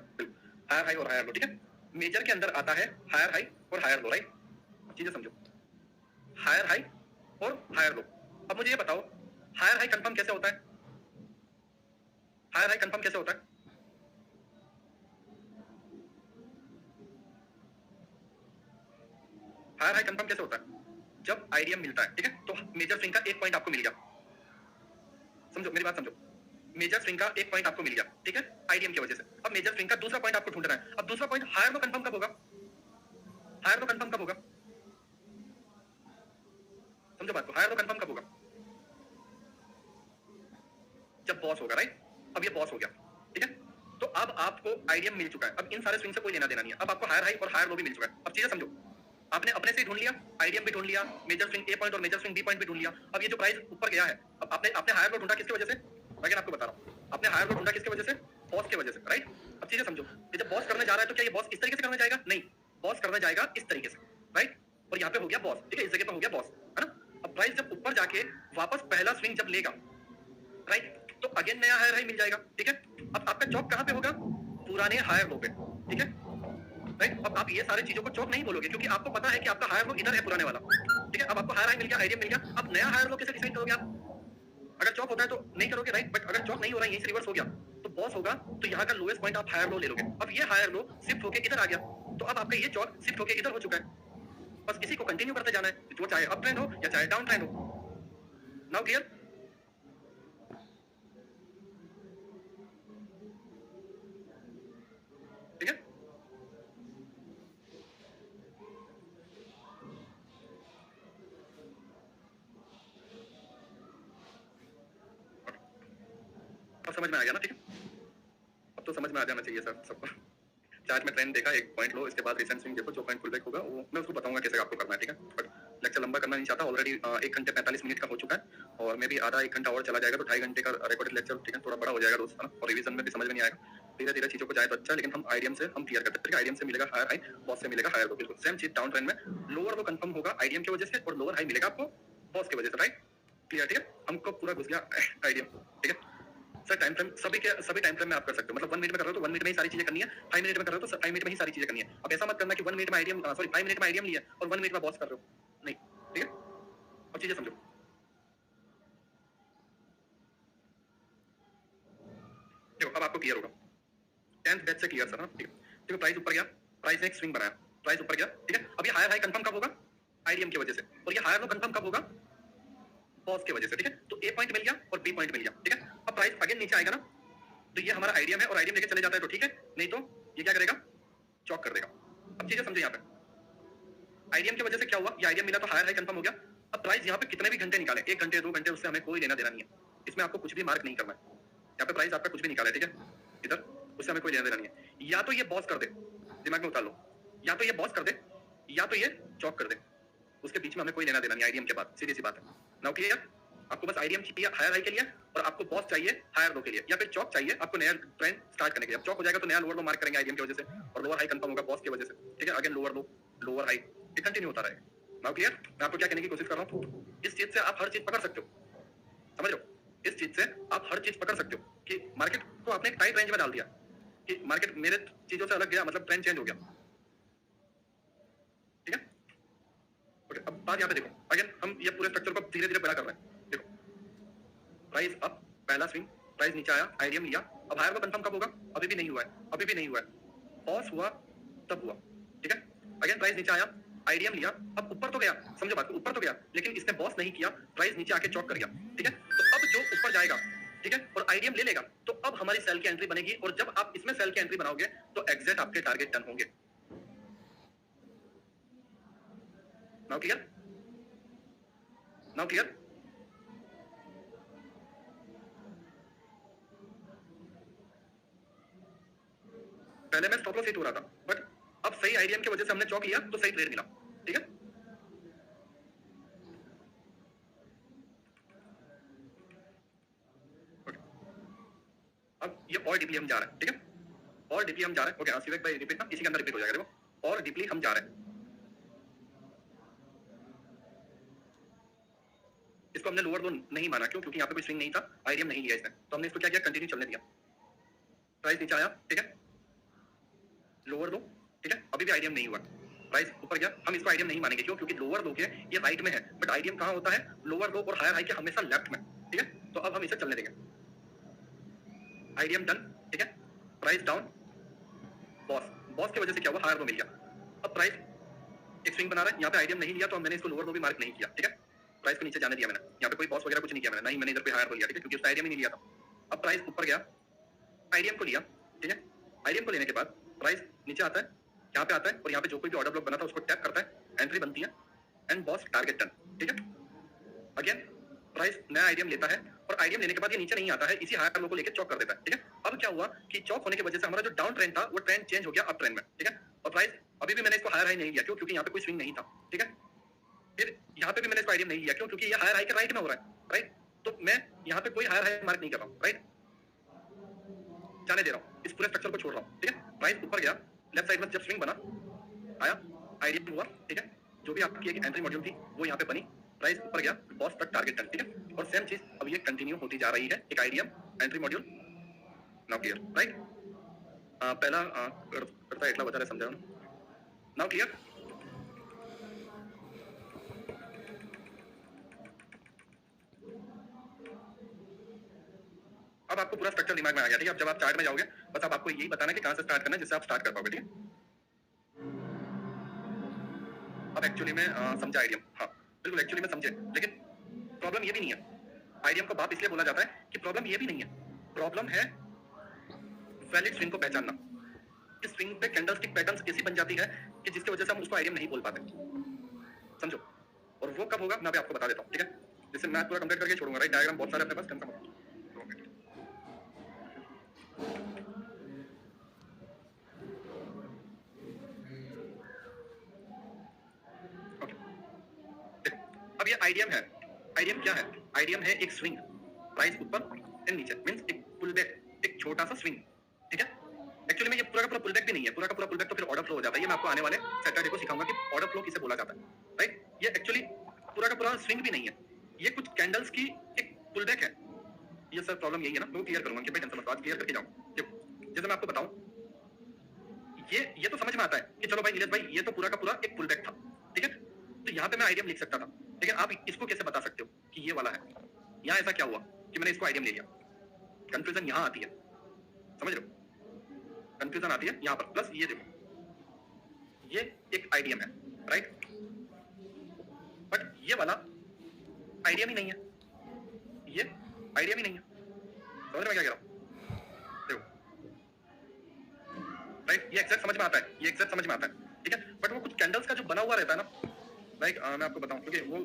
हायर हाई और हायर लो, ठीक है? मेजर के अंदर आता है हायर हाई और हायर लो, राइट? चीजें समझो, हायर हाई और हायर लो। अब मुझे ये बताओ, हायर हाई कंफर्म कैसे होता है? हायर हाई कंफर्म कैसे होता है? हायर हाई कंफर्म कैसे होता है? जब आईडीएम मिलता है, ठीक है, तो मेजर स्विंग का एक पॉइंट आपको मिल गया, समझो मेरी बात समझो, मेजर स्विंग का एक पॉइंट आपको मिल गया, ठीक है, आईडीएम की वजह से। अब मेजर स्विंग का दूसरा पॉइंट आपको ढूंढना है। अब दूसरा पॉइंट हायर लो कंफर्म कब होगा? हायर लो कंफर्म कब होगा? समझो बात को, हायर लो कंफर्म कब होगा? जब बॉस होगा, राइट? अब ये बॉस हो गया, ठीक है, तो अब आपको आईडीएम मिल चुका है। अब इन सारे स्विंग से कोई लेना देना नहीं है। अब आपको हायर हाई और हायर लो भी मिल चुका है। अब चीजें समझो, आपने अपने से ही ढूंढ लिया, आईडीएम भी ढूंढ लिया, मेजर स्विंग ए पॉइंट और मेजर स्विंग बी पॉइंट भी ढूंढ लिया। अब ये जो प्राइस ऊपर गया है, अब आपने आपने हायर लो ढूंढा किसकी वजह से? मैं आपको बता रहा हूँ, आपने हायर लो ढूंढा किसकी वजह से? बॉस की वजह से, राइट? अब चीजें समझो, ये जब बॉस करने जा रहा है तो क्या ये बॉस इस तरीके से करने जाएगा? नहीं, बॉस करने जाएगा इस तरीके से, राइट? और यहाँ पे हो गया बॉस, ठीक है, इस जगह पे हो गया बॉस, है ना? अब प्राइस जब ऊपर जाके वापस पहला स्विंग जब लेगा, राइट, तो अगेन नया हायर हाई मिल जाएगा, ठीक है। अब आपका चौक कहाँ पे होगा? पुराने हायर लो पे, ठीक है, राइट। अब आप ये सारी चीजों को चौक नहीं बोलोगे क्योंकि आपको पता है कि आपका हायर लो इधर है पुराने वाला, ठीक है। अब आपको हायर हाई मिल गया, आईडीएम मिल गया, अब नया हायर लो कैसे डिसाइड करोगे आप? अगर चौक होता है तो नहीं करोगे, राइट, बट अगर चौक नहीं हो रहा है, यहीं से रिवर्स हो गया तो बॉस होगा, तो यहाँ का लोएस्ट पॉइंट आप हायर लो ले लोगे। अब ये हायर लो शिफ्ट होके इधर आ गया, तो अब आपका ये चौक शिफ्ट होके इधर हो चुका है। बस इसी को कंटिन्यू करते जाना है, जो चाहे अप ट्रेंड हो या चाहे डाउन ट्रेंड हो। Now clear? ठीक है, अब समझ में आ गया ना? ठीक है, अब तो समझ में आ जाना चाहिए सर सबको। चार्ट में ट्रेंड देखा, एक पॉइंट लो, इसके बाद रिसेंट स्विंग देखो, जो पॉइंट पुल बैक होगा वो मैं उसको बताऊंगा कैसे आपको करना है, ठीक है। बट लेक्चर लंबा करना नहीं चाहता, ऑलरेडी 1 घंटे 45 मिनट का हो चुका है और मे भी आधा 1 घंटा और चला जाएगा तो 2.5 घंटे का रिकॉर्डेड लेक्चर, ठीक है, थोड़ा बड़ा हो जाएगा रोज, है ना, और रिवीजन में भी समझ में नहीं आएगा। धीरे धीरे चीजों को जाए तो अच्छा, लेकिन हम आईडीएम से हम क्लियर करते हैं, ठीक है। आईडीएम से मिलेगा हायर हाई, बॉस से मिलेगा हायर लो, बिल्कुल सेम चीज। डाउन ट्रेंड में लोअर लो कंफर्म होगा आईडीएम की वजह से और लोअर हाई मिलेगा आपको बॉस की वजह से, राइट? क्लियर, ठीक है, हमको पूरा घुस गया आईडीएम, ठीक है सर। टाइम फ्रेम सभी टाइम फ्रेम में आप कर सकते हो, मतलब 1 मिनट में कर रहे हो तो 1 मिनट में ही सारी चीजें करनी है, 5 मिनट में कर रहे हो तो 5 मिनट में ही सारी चीजें करनी है। अब ऐसा मत करना कि 1 मिनट में आईडीएम, सॉरी 5 मिनट में आईडीएम लिया और 1 मिनट में बॉस कर रहे हो, नहीं, ठीक है। अब चीजें समझो, देखो अब आपको क्लियर होगा, 10th बैच से क्लियर सर, ठीक है। देखो प्राइस ऊपर गया, प्राइस ने एक स्विंग बनाया, प्राइस ऊपर गया, ठीक है। अब ये हायर हाई कंफर्म कब होगा? आईडीएम की वजह से, और ये हायर लो कंफर्म कब होगा? बॉस की वजह से, ठीक है। तो ए पॉइंट मिल गया और बी पॉइंट मिल गया, ठीक है। अब प्राइस अगेन नीचे आएगा ना, तो ये हमारा आईडीएम है और आईडीएम लेके चले जाता है तो ठीक है, नहीं तो ये क्या करेगा? चौक कर देगा। अब चीजें समझो, यहाँ पे आईडीएम की वजह से क्या हुआ? ये आईडीएम मिला तो हायर हाई कंफर्म हो गया। अब प्राइस यहाँ पे कितने भी घंटे निकाले, 1 घंटे 2 घंटे, उससे हमें कोई लेना देना नहीं है, इसमें आपको कुछ भी मार्क नहीं करना है। यहाँ पे प्राइस आपका कुछ भी निकाला है, ठीक है, इधर, उससे हमें कोई लेना देना नहीं है। या तो ये बॉस कर दे, दिमाग में उतार लो, या तो ये बॉस कर दे या तो ये चौक कर दे, उसके बीच में हमें कोई लेना देना नहीं आईडीएम के बाद, सीधी सी बात है। Now clear? आपको बस आईडीएम चाहिए हायर हाई के लिए और आपको बॉस चाहिए हायर लो के लिए, या फिर चौक चाहिए आपको नया ट्रेंड स्टार्ट करने के लिए। अब चौक हो जाएगा तो नया लोअर लो मार्क करेंगे आईडीएम की वजह से और लोअर हाई कंफर्म होगा बॉस की वजह से, ठीक है। अगेन लोअर लो, लोअर हाई, ये कंटिन्यू होता रहेगा। Now clear? मैं आपको क्या कहने की कोशिश कर रहा हूँ, इस चीज से आप हर चीज पकड़ सकते हो, समझ लो, इस चीज से आप हर चीज पकड़ सकते हो कि मार्केट को आपने एक टाइट रेंज में डाल दिया कि मार्केट मेरे चीजों से अलग गया, मतलब ट्रेंड चेंज हो गया, ठीक है। ओके, अब बात यहाँ पे देखो, अगेन हम ये पूरे स्ट्रक्चर को धीरे धीरे बड़ा कर रहे हैं। देखो प्राइस अप, पहला स्विंग, प्राइस नीचे आया, आईडीएम लिया, अब हायर लो कंफर्म कब होगा? अभी भी नहीं हुआ है, अभी भी नहीं हुआ है, बॉस हुआ तब हुआ, ठीक है। अगेन प्राइस नीचे आया, आईडीएम लिया, अब ऊपर तो गया, समझो बात को, ऊपर तो गया, लेकिन इसने बॉस नहीं किया, प्राइस नीचे आके चौक कर गया, ठीक है। तो अब जो ऊपर जाएगा, ठीक है, और आईडीएम ले लेगा, तो अब हमारी सेल की एंट्री बनेगी, और जब आप इसमें सेल की एंट्री बनाओगे तो एग्जैक्ट आपके टारगेट टर्न होंगे। Now clear? Now clear? पहले मैं स्टॉप लॉस हिट हो रहा था, बट अब सही आईडीएम की वजह से हमने चौक लिया तो सही ट्रेड मिला, ठीक है। अब ये और डीपली हम जा रहे हैं, ठीक है, और डीपली हम जा रहे हैं। ओके, सिविक भाई रिपीट ना, इसी के अंदर रिपीट हो जाएगा, देखो और डीपली हम जा रहे हैं। इसको हमने लोअर लो नहीं माना, क्यों? क्योंकि यहाँ पे कोई स्विंग नहीं था, आईडीएम नहीं लिया इसने, तो हमने इसको क्या किया? कंटिन्यू चलने दिया। प्राइस नीचे आया, ठीक है, लोअर लो, ठीक है, अभी भी आईडीएम नहीं हुआ, प्राइस ऊपर गया, हम इसको आईडीएम नहीं मानेंगे, क्यों? क्योंकि लोअर लो के ये राइट में है, बट आईडीएम कहाँ होता है? लोअर लो और हायर हाई के हमेशा लेफ्ट में, ठीक है। तो अब हम इसे चलने देंगे, आईडीएम डन, ठीक है, प्राइस डाउन, बॉस, बॉस की वजह से क्या हुआ, हायर लो मिल गया। अब प्राइस एक स्विंग बना रहा है, यहाँ पे आईडीएम नहीं लिया तो मैंने इसको लोअर लो भी मार्क नहीं किया, ठीक है, प्राइस को नीचे जाने दिया मैंने, यहाँ पे कोई बॉस वगैरह कुछ नहीं किया मैंने, ना ही मैंने इधर पे हायर लो लिया, ठीक है, क्योंकि उसका आईडीएम ही नहीं लिया था। अब प्राइस ऊपर गया, आईडीएम को लिया, ठीक है, आईडीएम को लेने के बाद प्राइस नीचे आता है, यहाँ पे आता है और यहाँ पे जो कोई भी ऑर्डर ब्लॉक बना था उसको टैप करता है, एंट्री बनती है एंड बॉस टारगेट डन, ठीक है। अगेन प्राइस नया आईडीएम लेता है और आईडीएम लेने के बाद ये नीचे नहीं आता है, इसी हायर लो को लेकर चौक कर देता है, ठीक है। अब क्या हुआ कि चौक होने की वजह से हमारा जो डाउन ट्रेंड था वो ट्रेंड चेंज हो गया अप ट्रेंड में, ठीक है, और प्राइस अभी भी मैंने इसको हायर हाई नहीं लिया, क्यों, क्योंकि यहाँ पे कोई स्विंग नहीं था, ठीक है। फिर यहाँ पे भी मैंने इसको आईडीएम नहीं लिया, क्यों, क्योंकि ये हायर हाई के राइट में हो रहा है, राइट, तो मैं यहाँ पे कोई हायर हाई मार्क नहीं कर रहा हूँ, राइट, जाने दे रहा हूँ, इस पूरे स्ट्रक्चर को छोड़ रहा हूँ, ठीक है। प्राइस ऊपर गया, लेफ्ट साइड में जब स्विंग बना, आया, आईडीएम हुआ, ठीक है, जो भी आपकी एक एंट्री मॉड्यूल थी वो यहाँ पे बनी, प्राइस ऊपर गया, बॉस तक टारगेट डन, ठीक है, और सेम चीज अब ये कंटिन्यू होती जा रही है, एक IDM entry module, now clear, right. पहला करता एकला વધારે સમજાવવાનું, नाउ क्लियर। अब आपको पूरा स्ट्रक्चर दिमाग में आ गया, ठीक है। अब जब आप चार्ट में जाओगे बस अब आपको यही बताना है कि कहां से स्टार्ट करना है जिससे आप स्टार्ट कर पाओगे, ठीक है। अब एक्चुअली में समझा आईडीएम, हाँ बिल्कुल एक्चुअली में समझे, लेकिन प्रॉब्लम ये भी नहीं है, आईडीएम को बाप इसलिए बोला जाता है कि प्रॉब्लम ये भी नहीं है, प्रॉब्लम है वैलिड स्विंग को पहचानना। इस स्विंग पे कैंडलस्टिक पैटर्न्स ऐसी बन जाती है कि जिसकी वजह से हम उसको आईडीएम नहीं बोल पाते, समझो, और वो कब होगा मैं अभी आपको बता देता हूँ, ठीक है। जैसे मैं पूरा कंप्लीट करके छोड़ूंगा, राइट, डायग्राम बहुत सारे अपने पास, कंफर्म हो। अब ये आईडीएम है, आईडीएम क्या है, आईडीएम है एक स्विंग, प्राइस ऊपर एंड नीचे, मींस एक पुल बैक, एक छोटा सा स्विंग, ठीक है। एक्चुअली में ये पूरा का पूरा पुल बैक भी नहीं है, पूरा का पूरा पुल बैक तो फिर ऑर्डर फ्लो हो जाता है, ये मैं आपको आने वाले सैटरडे को सिखाऊंगा कि ऑर्डर फ्लो किसे बोला जाता है, राइट। ये एक्चुअली पूरा का पूरा स्विंग भी नहीं है, ये कुछ कैंडल्स की एक पुल बैक है। ये सर प्रॉब्लम यही है ना, मैं क्लियर करूंगा कि भाई टेंशन मत लो, आज क्लियर करके जाऊं। जैसे मैं आपको बताऊं, ये तो समझ में आता है कि चलो भाई नीरज भाई ये तो पूरा का पूरा एक पुल बैक था, ठीक है, तो यहाँ पे मैं आईडीएम लिख सकता था, लेकिन आप इसको कैसे बता सकते हो कि ये वाला है। यहाँ ऐसा क्या हुआ कि मैंने इसको आईडीएम ले लिया, कंफ्यूजन यहाँ आती है, समझ रहे हो, कंफ्यूजन आती है यहाँ पर। प्लस ये देखो, ये एक आईडीएम है, राइट, बट ये वाला आईडीएम ही नहीं है, ये आईडीएम ही नहीं है, समझ में क्या कह रहा हूँ, देखो, राइट, ये एग्जैक्ट समझ में आता है, ये एग्जैक्ट समझ में आता है, ठीक है, बट वो कुछ कैंडल्स का जो बना हुआ रहता है ना, लाइक मैं आपको बताऊं, क्योंकि वो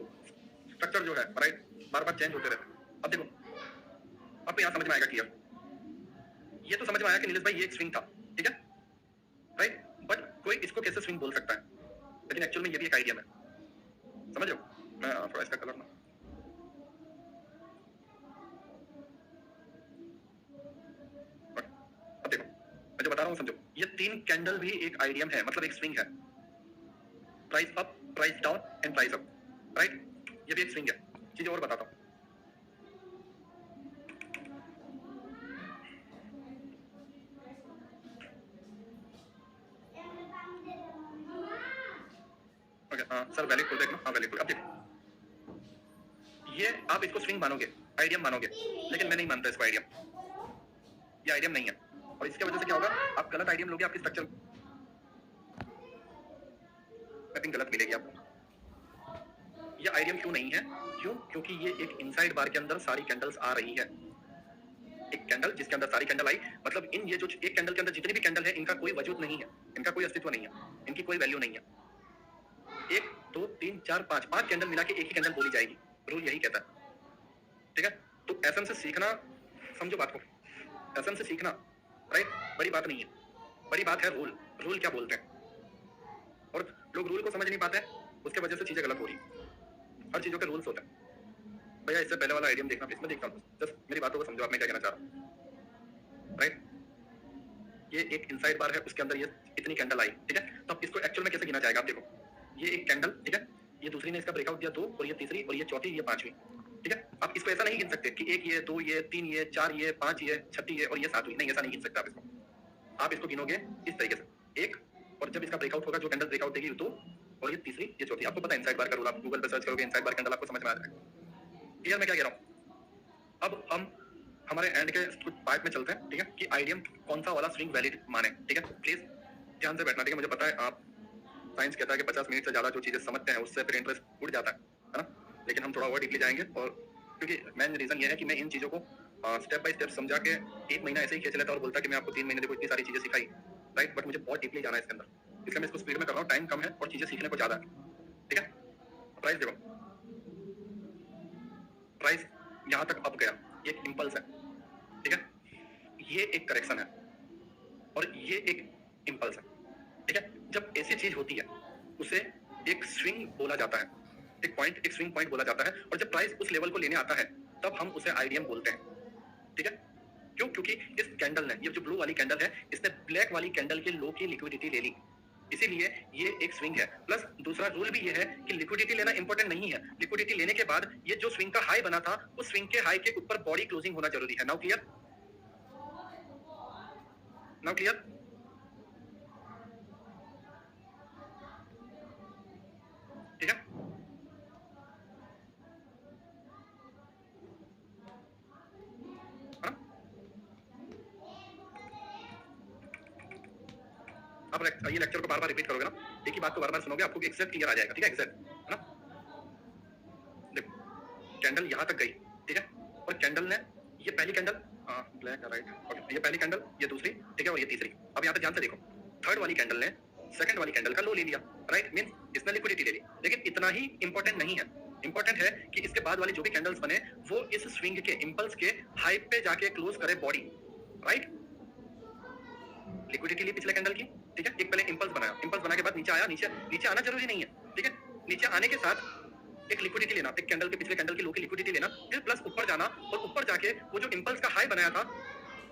स्ट्रक्चर जो है, राइट, बार बार चेंज होते रहते हैं। अब देखो, आपको यहाँ समझ में आएगा क्लियर, ये तो समझ में आया कि नीलेश भाई ये एक स्विंग था, ठीक है, राइट, बट कोई इसको कैसे स्विंग बोल सकता है, लेकिन एक्चुअल में ये भी एक आईडियम है, समझ रहे हो। मैं थोड़ा इसका कलर ना, अब देखो मैं जो बता रहा हूँ समझो, ये तीन कैंडल भी एक आईडीएम है, मतलब एक स्विंग है, price up, price down and price up, right, ये भी एक स्विंग है। चीजें और बताता हूँ, सर वैलिड पुल बैक ना, हाँ वैलिड पुल। अब देखो, ये आप इसको स्विंग मानोगे, आईडीएम मानोगे, लेकिन मैं नहीं मानता इसको आईडीएम, ये आईडीएम नहीं है, और इसकी वजह से क्या होगा, आप गलत आईडीएम लोगे, आपकी स्ट्रक्चर मैपिंग गलत मिलेगी आपको। ये आईडीएम क्यों नहीं है, क्यों, क्योंकि ये एक इनसाइड बार के अंदर सारी कैंडल्स आ रही है, एक कैंडल जिसके अंदर सारी कैंडल आई, मतलब इन ये जो एक कैंडल के अंदर जितनी भी कैंडल है इनका कोई वजूद नहीं है, इनका कोई अस्तित्व नहीं है, इनकी कोई वैल्यू नहीं है। 1 2 3 4 5 कैंडल मिला के एक ही कैंडल बोली जाएगी, रूल यही कहता है, ठीक है। तो एसएम से सीखना, समझो बात को, एसएम से सीखना, राइट, बड़ी बात नहीं है, बड़ी बात है रूल, रूल क्या बोलते हैं, और लोग रूल को समझ नहीं पाते, उसके वजह से चीजें गलत हो रही, हर चीजों के रूल्स होते हैं। भैया इससे पहले वाला आइडियम देखना, इसमें देखता हूँ, जस्ट मेरी बातों को समझो, आप मैं क्या कहना चाह रहा हूँ, राइट। ये एक इनसाइड बार है, उसके अंदर ये इतनी कैंडल आई, ठीक है, तो अब इसको एक्चुअल में कैसे गिना जाएगा, आप देखो, ये एक कैंडल, ठीक है, ये दूसरी ने इसका ब्रेकआउट दिया 2, और ये तीसरी, और ये चौथी, ये पांचवी, ठीक है। आप इसको ऐसा नहीं गिन सकते कि 1 ये 2 ये 3 ये 4 ये 5 ये 6 ये और ये 7वीं, नहीं, ऐसा नहीं गिन सकते आप इसको। आप इसको गिनोगे इस तरीके से, 1, और जब इसका ब्रेकआउट होगा, जो कैंडल ब्रेकआउट देगी 2, और ये तीसरी, ये चौथी। आपको पता है इनसाइड बार का रूल, आप गूगल पे सर्च करोगे इनसाइड बार कैंडल, आपको समझ में आ जाएगा। क्लियर मैं क्या कह रहा हूँ। अब हम हमारे एंड के कुछ पार्ट में चलते हैं, ठीक है, कि आईडीएम कौन सा वाला स्विंग वैलिड माने, ठीक है। प्लीज ध्यान से बैठना, ठीक है। मुझे पता है आप साइंस कहता है कि 50 मिनट से ज्यादा जो चीजें समझते हैं उससे फिर इंटरेस्ट उड़ जाता है ना, लेकिन हम थोड़ा और डीपली जाएंगे। और क्योंकि मेन रीजन ये है कि मैं इन चीजों को स्टेप बाय स्टेप समझा के 1 महीना ऐसे ही खींच लेता और बोलता कि मैं आपको 3 महीने देखो इतनी सारी चीजें सिखाई, राइट। बट मुझे बहुत डीपली जाना है इसके अंदर, इसलिए मैं इसको स्पीड में कर रहा हूँ, टाइम कम है और चीजें सीखने को ज्यादा है, ठीक है। प्राइस देखो, प्राइस यहाँ तक अप गया, ये एक इम्पल्स है, ठीक है। ये एक करेक्शन है और ये एक इम्पल्स है, ठीक है। जब ऐसी चीज होती है उसे एक स्विंग बोला जाता है, एक पॉइंट, एक स्विंग पॉइंट बोला जाता है। और जब प्राइस उस लेवल को लेने आता है तब हम उसे आईडीएम बोलते हैं, ठीक है। क्यों? क्योंकि इस कैंडल ने, ये जो ब्लू वाली कैंडल है, इसने ब्लैक वाली कैंडल के लो की लिक्विडिटी ले ली, इसीलिए ये एक स्विंग है। प्लस दूसरा रूल भी ये है कि लिक्विडिटी लेना इंपॉर्टेंट नहीं है, लिक्विडिटी लेने के बाद ये जो स्विंग का हाई बना था उस स्विंग के हाई के ऊपर बॉडी क्लोजिंग होना जरूरी है। Now clear? Now clear? ठीक है। आप ये लेक्चर को बार-बार रिपीट करोगे ना, एक ही बात को बार-बार सुनोगे, आपको एग्जैक्ट क्लियर आ जाएगा, ठीक है, एग्जैक्ट, है ना। देखो कैंडल यहाँ तक गई, ठीक है, और कैंडल ने, ये पहली कैंडल, ब्लैक है, राइट, ओके, ये पहली कैंडल, ये दूसरी, ठीक है, और ये तीसरी। अब यहाँ पे ध्यान से देखो, थर्ड वाली कैंडल ने सेकंड वाली कैंडल का लो ले लिया, राइट, मींस इसने लिक्विडिटी ले ली। लेकिन इतना ही इंपॉर्टेंट नहीं है, इंपॉर्टेंट है कि इसके बाद वाली जो भी कैंडल्स बने वो इस स्विंग के इंपल्स के हाई पे जाके क्लोज करे बॉडी, राइट। लिक्विडिटी ली पिछले कैंडल की, ठीक है, एक पहले इंपल्स बनाया, इंपल्स बनाने के बाद नीचे आया, नीचे आना जरूरी नहीं है, ठीक है। नीचे आने के साथ एक लिक्विडिटी लेना, एक कैंडल के पिछले कैंडल की लो की लिक्विडिटी लेना, फिर प्लस ऊपर जाना और ऊपर जाके वो जो इंपल्स का हाई बनाया था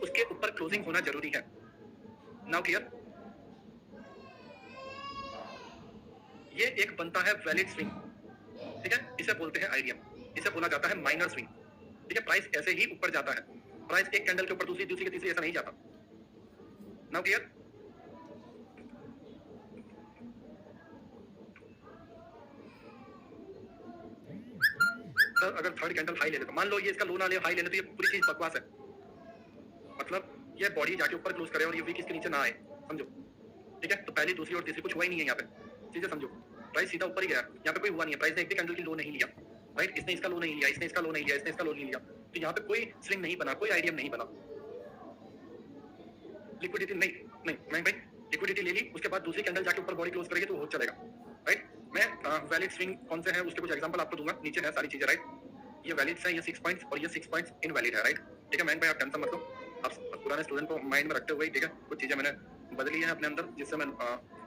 उसके ऊपर क्लोजिंग होना जरूरी है। Now clear? ये एक बनता है वैलिड स्विंग, ठीक है, इसे बोलते हैं आईडीएम, इसे बोला जाता है माइनर स्विंग, ठीक है। प्राइस ऐसे ही ऊपर जाता है, प्राइस एक कैंडल के ऊपर दूसरी, दूसरी के तीसरी ऐसा नहीं जाता। Now clear? अगर थर्ड कैंडल हाई ले ले, तो मान लो ये इसका लो ना ले, हाई ले ले, तो ये पूरी चीज बकवास है। मतलब ये बॉडी जाके ऊपर क्लोज करे और ये वीक इसके नीचे ना आए, समझो, ठीक है। तो पहली, दूसरी और तीसरी कुछ हुआ ही नहीं है यहाँ पे, चीजें समझो। प्राइस सीधा ऊपर ही गया, यहाँ पे कोई हुआ नहीं है, प्राइस ने एक भी कैंडल की लो नहीं लिया, राइट। इसने इसका लो नहीं लिया, इसने इसका लो नहीं लिया, इसने इसका लो नहीं लिया, तो यहाँ पे कोई स्विंग नहीं बना, कोई आईडीएम नहीं बना। लिक्विडिटी नहीं भाई, लिक्विडिटी ले ली, उसके बाद दूसरी कैंडल जाके ऊपर बॉडी क्लोज करेगी तो हो चलेगा, राइट। मैं वैलिड स्विंग कौन से हैं उसके कुछ एग्जांपल आपको दूंगा, नीचे है सारी चीजें, राइट। ये वैलिड्स है, ये 6 पॉइंट्स और ये 6 पॉइंट्स इनवैलिड है, राइट, ठीक है। मैन भाई आप टेंशन मत लो, आप पुराने स्टूडेंट को माइंड में रखते हुए, ठीक है, कुछ चीजें मैंने बदली है अपने अंदर जिससे मैं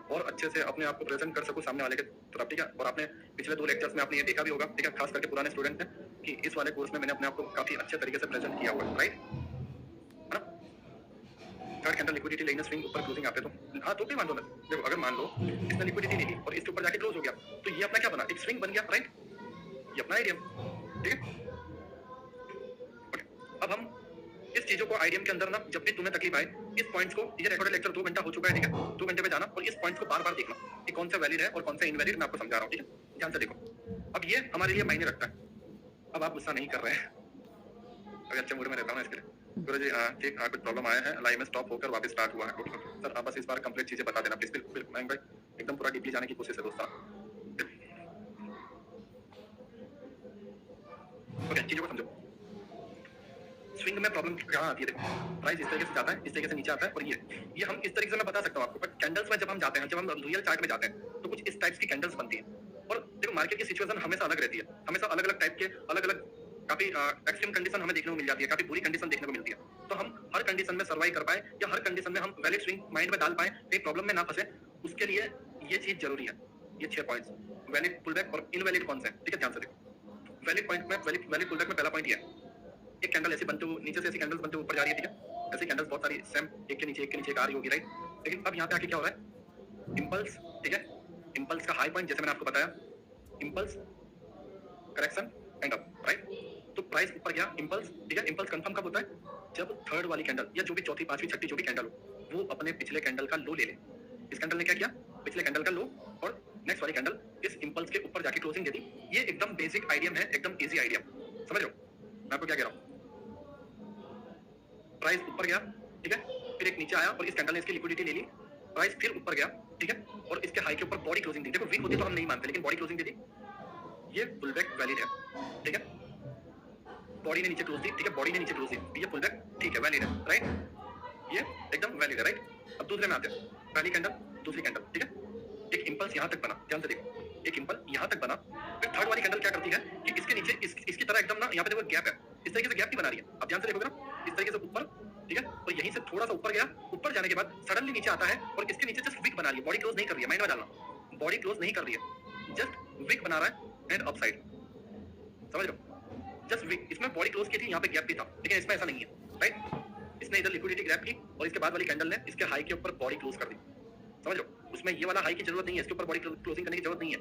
और अच्छे से अपने आप को प्रेजेंट कर सकूं सामने वाले के तरफ, ठीक है। और आपने पिछले 2 लेक्चर्स में आपने ये देखा भी होगा, ठीक है, खास करके पुराने स्टूडेंट ने, कि इस वाले कोर्स में मैंने अपने आप को काफी अच्छे तरीके से प्रेजेंट किया हुआ है, राइट, है ना। थर्ड कैंडल लिक्विडिटी लेने स्विंग ऊपर क्लोजिंग आते तो हाँ, तो भी मान लो मैं, देखो अगर मान लो इसने लिक्विडिटी ले ली और इसके ऊपर जाके क्लोज हो गया, तो ये अपना क्या बना, एक स्विंग बन गया, राइट, ये अपना आईडीएम, ठीक है। अब हम इस चीजों को आईडीएम के अंदर ना, जब भी तुम्हें तकलीफ आए, इस पॉइंट्स को, ये रिकॉर्डेड लेक्चर 2 घंटा हो चुका है, ठीक है, 2 घंटे में जाना और इस पॉइंट्स को बार-बार देखना कि कौन सा वैलिड है और कौन सा इनवैलिड, मैं आपको समझा रहा हूँ, ठीक है, ध्यान से देखो। अब ये हमारे लिए मायने रखता है। अब आप गुस्सा नहीं कर रहे हैं, अभी अच्छे मूड में रहता हूँ इसके लिए। गुरु जी ठीक, कुछ प्रॉब्लम आया है, लाइव में स्टॉप होकर वापस स्टार्ट हुआ है, ओके सर, आप बस इस बार कंप्लीट चीजें बता देना प्लीज। बिल्कुल मयंक भाई, एकदम पूरा डीपली जाने की कोशिश है दोस्तों, ओके। चीजों को समझो, स्विंग में प्रॉब्लम कहाँ आती है, देखो प्राइस इस तरीके से जाता है, इस तरीके से नीचे आता है, और ये हम इस तरीके से मैं बता सकता हूँ आपको, बट कैंडल्स में जब हम जाते हैं, जब हम रियल चार्ट में जाते हैं, तो कुछ इस टाइप्स की कैंडल्स बनती है। और देखो मार्केट की सिचुएशन हमेशा अलग रहती है, हमेशा अलग अलग टाइप के, अलग अलग काफी एक्सट्रीम कंडीशन हमें देखने को मिल जाती है, काफी बुरी कंडीशन देखने को मिलती है। तो हम हर कंडीशन में सर्वाइव कर पाए या हर कंडीशन में हम वैलिड स्विंग माइंड में डाल पाए, कहीं प्रॉब्लम में ना फंसे, उसके लिए ये चीज जरूरी है। ये 6 पॉइंट्स, वैलिड पुलबैक और इनवैलिड कौन से, ठीक है, ध्यान से देखो। वैलिड पॉइंट में, वैलिड पुलबैक में पहला पॉइंट ये है, एक कैंडल ऐसे बनते हुए नीचे से ऐसी कैंडल्स बनते हुए ऊपर जा रही है, ठीक है, ऐसी कैंडल्स बहुत सारी सेम एक के नीचे एक आ रही होगी, राइट। लेकिन अब यहाँ पे आके क्या हो रहा है, इंपल्स, ठीक है, इंपल्स का हाई पॉइंट जैसे मैंने आपको बताया, impulse correction and up, right. तो प्राइस ऊपर गया, इंपल्स, ठीक है, इंपल्स कंफर्म कब होता है, जब थर्ड वाली कैंडल या जो भी चौथी, पांचवी, छठी जो भी कैंडल हो, वो अपने पिछले कैंडल का लो ले ले। इस कैंडल ने क्या किया, पिछले कैंडल का लो और नेक्स्ट वाली कैंडल इस इंपल्स के ऊपर जाके क्लोजिंग दे दी। ये एकदम बेसिक आइडियम है, एकदम इजी आइडियम, समझ लो मैं आपको क्या कह रहा हूँ। प्राइस ऊपर गया, ठीक है, फिर एक नीचे आया और इस कैंडल ने इसकी लिक्विडिटी ले ली, प्राइस फिर ऊपर गया, ठीक है, और इसके हाई के ऊपर बॉडी क्लोजिंग दी। देखो वीक होती तो हम नहीं मानते, लेकिन बॉडी क्लोजिंग दे दी, ये पुलबैक वैलिड है, ठीक है, बॉडी ने नीचे क्लोज दी, ठीक है, बॉडी ने नीचे क्लोज दी, ये पुलबैक ठीक है, वैलिड है, राइट, ये एकदम वैलिड है, राइट। अब दूसरे में आते हैं, पहली कैंडल, दूसरी कैंडल, ठीक है, एक इंपल्स यहाँ तक बना, ध्यान से देखो, एक इंपल्स यहाँ तक बना, फिर थर्ड वाली कैंडल क्या करती है कि इसके नीचे इसकी तरह एकदम ना यहाँ पे देखो गैप है, इस तरीके से गैप नहीं बना रही है, अब ध्यान से देखोगे ना, इस तरीके से ऊपर, ठीक है, और यहीं से थोड़ा सा ऊपर गया, ऊपर जाने के बाद सडनली नीचे आता है और इसके नीचे जस्ट विक बना रही है, बॉडी क्लोज नहीं कर रही है, माइंड में डालना, बॉडी क्लोज नहीं कर रही है, जस्ट विक बना रहा है एंड अपसाइड, समझ लो, जस्ट विक, इसमें बॉडी क्लोज की थी, यहाँ पे गैप भी था, लेकिन इसमें ऐसा नहीं है, राइट, इसने इधर लिक्विडिटी ग्रैब की और इसके बाद वाली कैंडल ने इसके हाई के ऊपर बॉडी क्लोज कर दी, समझ लो, उसमें ये वाला हाई की जरूरत नहीं है, इसके ऊपर बॉडी क्लोजिंग करने की जरूरत नहीं है,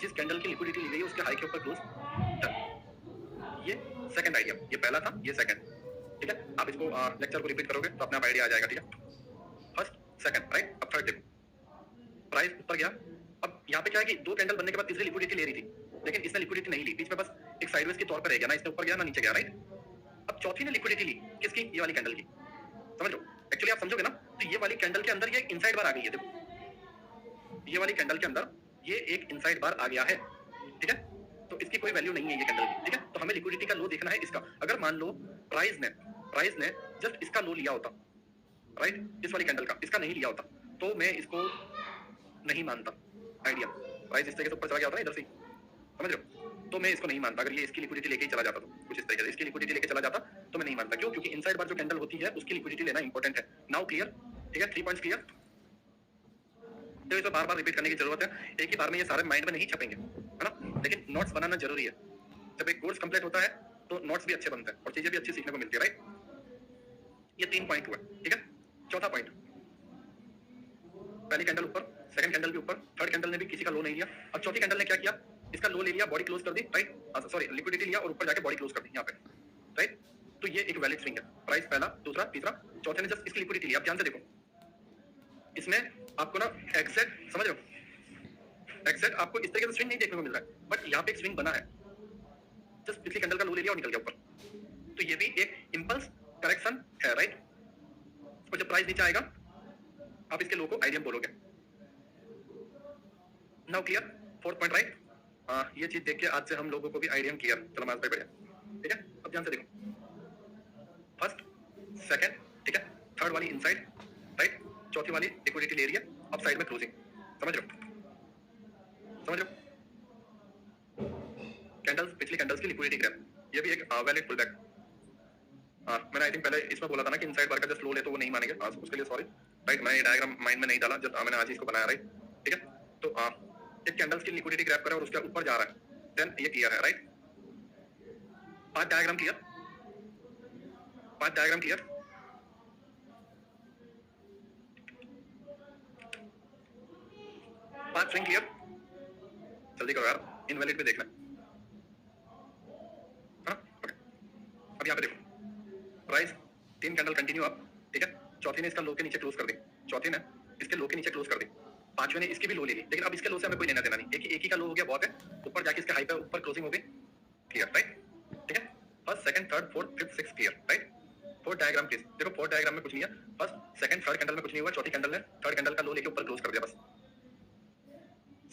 जिस कैंडल की लिक्विडिटी ली गई है उसके हाई के ऊपर क्लोज डन। ये सेकंड आइडिया, ये पहला था, ये सेकंड, ठीक है, आप इसको लेक्चर को रिपीट करोगे तो अपने आप आइडिया आ जाएगा, ठीक है, फर्स्ट सेकंड, राइट। अब थर्ड देखो, प्राइस ऊपर गया, अब यहाँ पे क्या है कि दो कैंडल बनने के बाद तीसरी लिक्विडिटी ले रही थी, लेकिन इसने लिक्विडिटी नहीं ली, बीच में बस एक साइडवेज के तौर पर रह गया, ना इसने ऊपर गया ना नीचे गया, राइट। अब चौथी ने लिक्विडिटी ली, किसकी, ये वाली कैंडल की, समझ लो, एक्चुअली आप समझोगे ना तो ये वाली कैंडल के अंदर ये इनसाइड बार आ गई है, देखो ये वाली कैंडल के अंदर ये एक इनसाइड बार आ गया है, ठीक है, तो इसकी कोई वैल्यू नहीं है ये कैंडल की, ठीक है, तो हमें लिक्विडिटी का लो देखना है इसका। अगर मान लो प्राइस ने जस्ट इसका लो लिया होता, राइट, इस वाली कैंडल का, इसका नहीं लिया होता, तो मैं इसको नहीं मानता आइडिया, प्राइस इस तरीके से ऊपर चला गया होता ना इधर से, समझ रहे हो, तो मैं इसको नहीं मानता। अगर ये इसकी लिक्विडिटी लेके ही चला जाता तो कुछ इस तरीके से इसकी लिक्विडिटी लेके चला जाता तो मैं नहीं मानता, क्यों, क्योंकि इनसाइड बार जो कैंडल होती है उसकी लिक्विडिटी लेना इंपॉर्टेंट है। नाउ क्लियर, ठीक है, 3 पॉइंट्स क्लियर। तो इसको बार बार रिपीट करने की जरूरत है, एक ही बार में ये सारे माइंड में नहीं छपेंगे, है ना, लेकिन नोट्स बनाना जरूरी है। जब एक कोर्स कंप्लीट होता है तो नोट्स भी अच्छे बनते हैं और चीजें भी अच्छी सीखने को मिलती है, राइट। ये 3 पॉइंट हुआ, ठीक है। चौथा पॉइंट, पहली कैंडल ऊपर, सेकंड कैंडल भी ऊपर, थर्ड कैंडल ने भी किसी का लो नहीं लिया, अब चौथी कैंडल ने क्या किया, इसका लो ले लिया, बॉडी क्लोज कर दी, राइट, सॉरी लिक्विडिटी लिया और ऊपर जाके बॉडी क्लोज कर दी यहाँ पे, राइट। तो ये एक वैलिड स्विंग है, प्राइस पहला, दूसरा, तीसरा, चौथे ने जस्ट इसकी लिक्विडिटी लिया। अब ध्यान से देखो, इसमें आपको ना एग्जैक्ट, समझ रहे हो, एग्जैक्ट आपको इस तरीके से स्विंग नहीं देखने को मिल रहा है, बट यहाँ पे एक स्विंग बना है, जस्ट पिछली कैंडल का लो ले लिया और निकल गया ऊपर, तो ये भी एक इंपल्स करेक्शन है, राइट। और जब प्राइस नीचे आएगा आप इसके लो को आइडियम बोलोगे। Now clear, fourth point, right. ये चीज देख के आज से हम लोगों को भी आइडियम क्लियर, चलो मास पे बढ़िया, ठीक है। अब ध्यान से देखो, फर्स्ट, सेकंड, ठीक है, थर्ड वाली इनसाइड, राइट, चौथी वाली लिक्विडिटी ले रही है, अब साइड में क्लोजिंग, समझ रहे हो, समझ रहे हो, कैंडल्स, पिछली कैंडल्स की लिक्विडिटी ग्रैब, ये भी एक वैलिड पुलबैक। मैंने आई थिंक पहले इसमें बोला था ना कि इनसाइड बार का जस्ट लो ले तो वो नहीं मानेंगे, उसके लिए सॉरी, राइट। मैंने ये डायग्राम माइंड में नहीं डाला, जब मैंने आज इसको बनाया, राइट, ठीक है। तो एक कैंडल्स की लिक्विडिटी ग्रैब करे और उसके ऊपर जा रहा है, देन ये क्लियर है, right. 5 diagram clear, 5 diagram clear, 5 swing clear, जल्दी करो यार, इनवैलिड पे देखना, हाँ ओके। अब यहाँ पे देखो, प्राइस 3 कैंडल कंटिन्यू अप, ठीक है, चौथी ने इसका लो के नीचे क्लोज कर दी, चौथी ने इसके लो के नीचे क्लोज कर दी, पांचवें ने इसकी भी लो ले ली, लेकिन अब इसके लो से हमें कोई लेना देना नहीं, एक ही का लो हो गया, बहुत है, ऊपर जाके इसके हाई पे ऊपर क्लोजिंग हो गई, क्लियर, राइट, ठीक है। First, second, third, fourth, fifth, six clear, right. Fourth diagram please देखो, फोर्थ डायग्राम में कुछ नहीं है, फर्स्ट, सेकंड, थर्ड कैंडल में कुछ नहीं हुआ, चौथी कैंडल ने थर्ड कैंडल का लो लेके ऊपर क्लोज कर दिया, बस।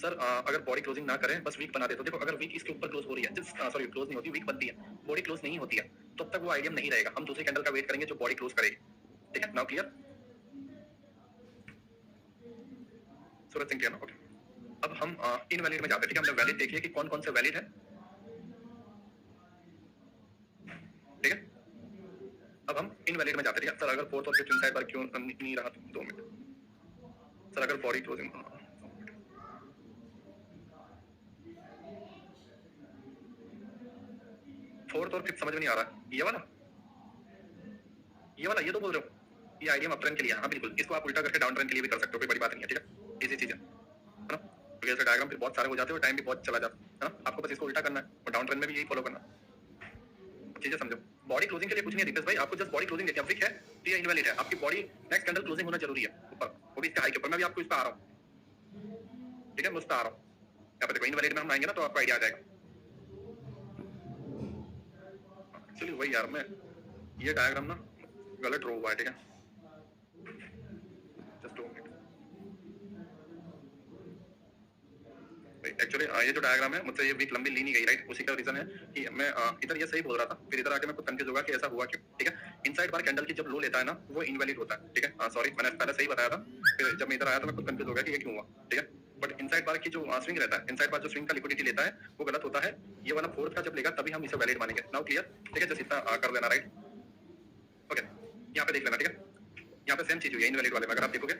सर अगर बॉडी क्लोजिंग ना करें, बस वीक बना दे, तो देखो अगर वीक इसके ऊपर क्लोज हो रही है, सॉरी क्लोज नहीं होती, वीक बनती है, बॉडी क्लोज नहीं होती है, तब तक वो आइडियम नहीं रहेगा, हम दूसरी कैंडल का वेट करेंगे जो बॉडी क्लोज करेगी, ठीक है। Now clear, Suraj Singh clear, okay. अब हम इनवैलिड में जाते हैं, ठीक है, हमने वैलिड देखिए कि कौन कौन से वैलिड है, ठीक है। अब हम इनवैलिड में जाते हैं, ठीक है। सर अगर फोर्थ और फिफ्थ इनसाइड बार क्यों नहीं रहा, 2 मिनट। सर अगर बॉडी क्लोजिंग, फोर्थ और फिफ्थ समझ में नहीं आ रहा, ये वाला, ये तो बोल रहे हो, ये आइडियम अप ट्रेंड के लिए, हाँ बिल्कुल, इसको आप उल्टा करके डाउन ट्रेंड के लिए भी कर सकते हो, कोई बड़ी बात नहीं है, ठीक है, इजी चीज है ना। तो ऐसे डायग्राम फिर बहुत सारे हो जाते हैं, टाइम भी बहुत चला जाता है ना, आपको बस इसको उल्टा करना है और डाउन ट्रेंड में भी यही फॉलो करना, चीजें समझो। बॉडी क्लोजिंग के लिए कुछ नहीं है दीपेश भाई, आपको जस्ट बॉडी क्लोजिंग देखिए, विक है तो ये इनवैलिड है, आपकी बॉडी नेक्स्ट कैंडल क्लोजिंग होना जरूरी है ऊपर, वो भी इसके हाई के ऊपर। मैं भी आपको इस पे आ रहा हूँ, ठीक है, मैं उस पे आ रहा हूँ, यहाँ पे देखो इनवैलिड में हम आएंगे ना तो आपको आइडिया आ जाएगा। एक्चुअली वही यार, मैं ये डायग्राम ना गलत रो हुआ है, ठीक है, जस्ट 2 मिनट। एक्चुअली ये जो डायग्राम है मुझसे ये वीक लंबी ली नहीं गई, राइट, उसी का रीजन है कि मैं इधर ये सही बोल रहा था, फिर इधर आके मैं खुद कंफ्यूज होगा कि ऐसा हुआ क्यों, ठीक है। इनसाइड बार कैंडल की जब लो लेता है ना वो इनवैलिड होता है, ठीक है, सॉरी मैंने पहले सही बताया था, फिर जब मैं इधर आया तो मैं खुद कंफ्यूज हो गया कि ये क्यों हुआ, ठीक है। बट इनसाइड बार की जो स्विंग रहता है, इनसाइड बार जो स्विंग का लिक्विडिटी लेता है वो गलत होता है, ये वाला फोर्थ का जब लेगा तभी हम इसे वैलिड मानेंगे। नाउ क्लियर, ठीक है, जस्ट इतना कर लेना, राइट, ओके। यहाँ पे देख लेना, ठीक है, यहाँ पे सेम चीज हुई है इनवैलिड वाले में, अगर आप देखोगे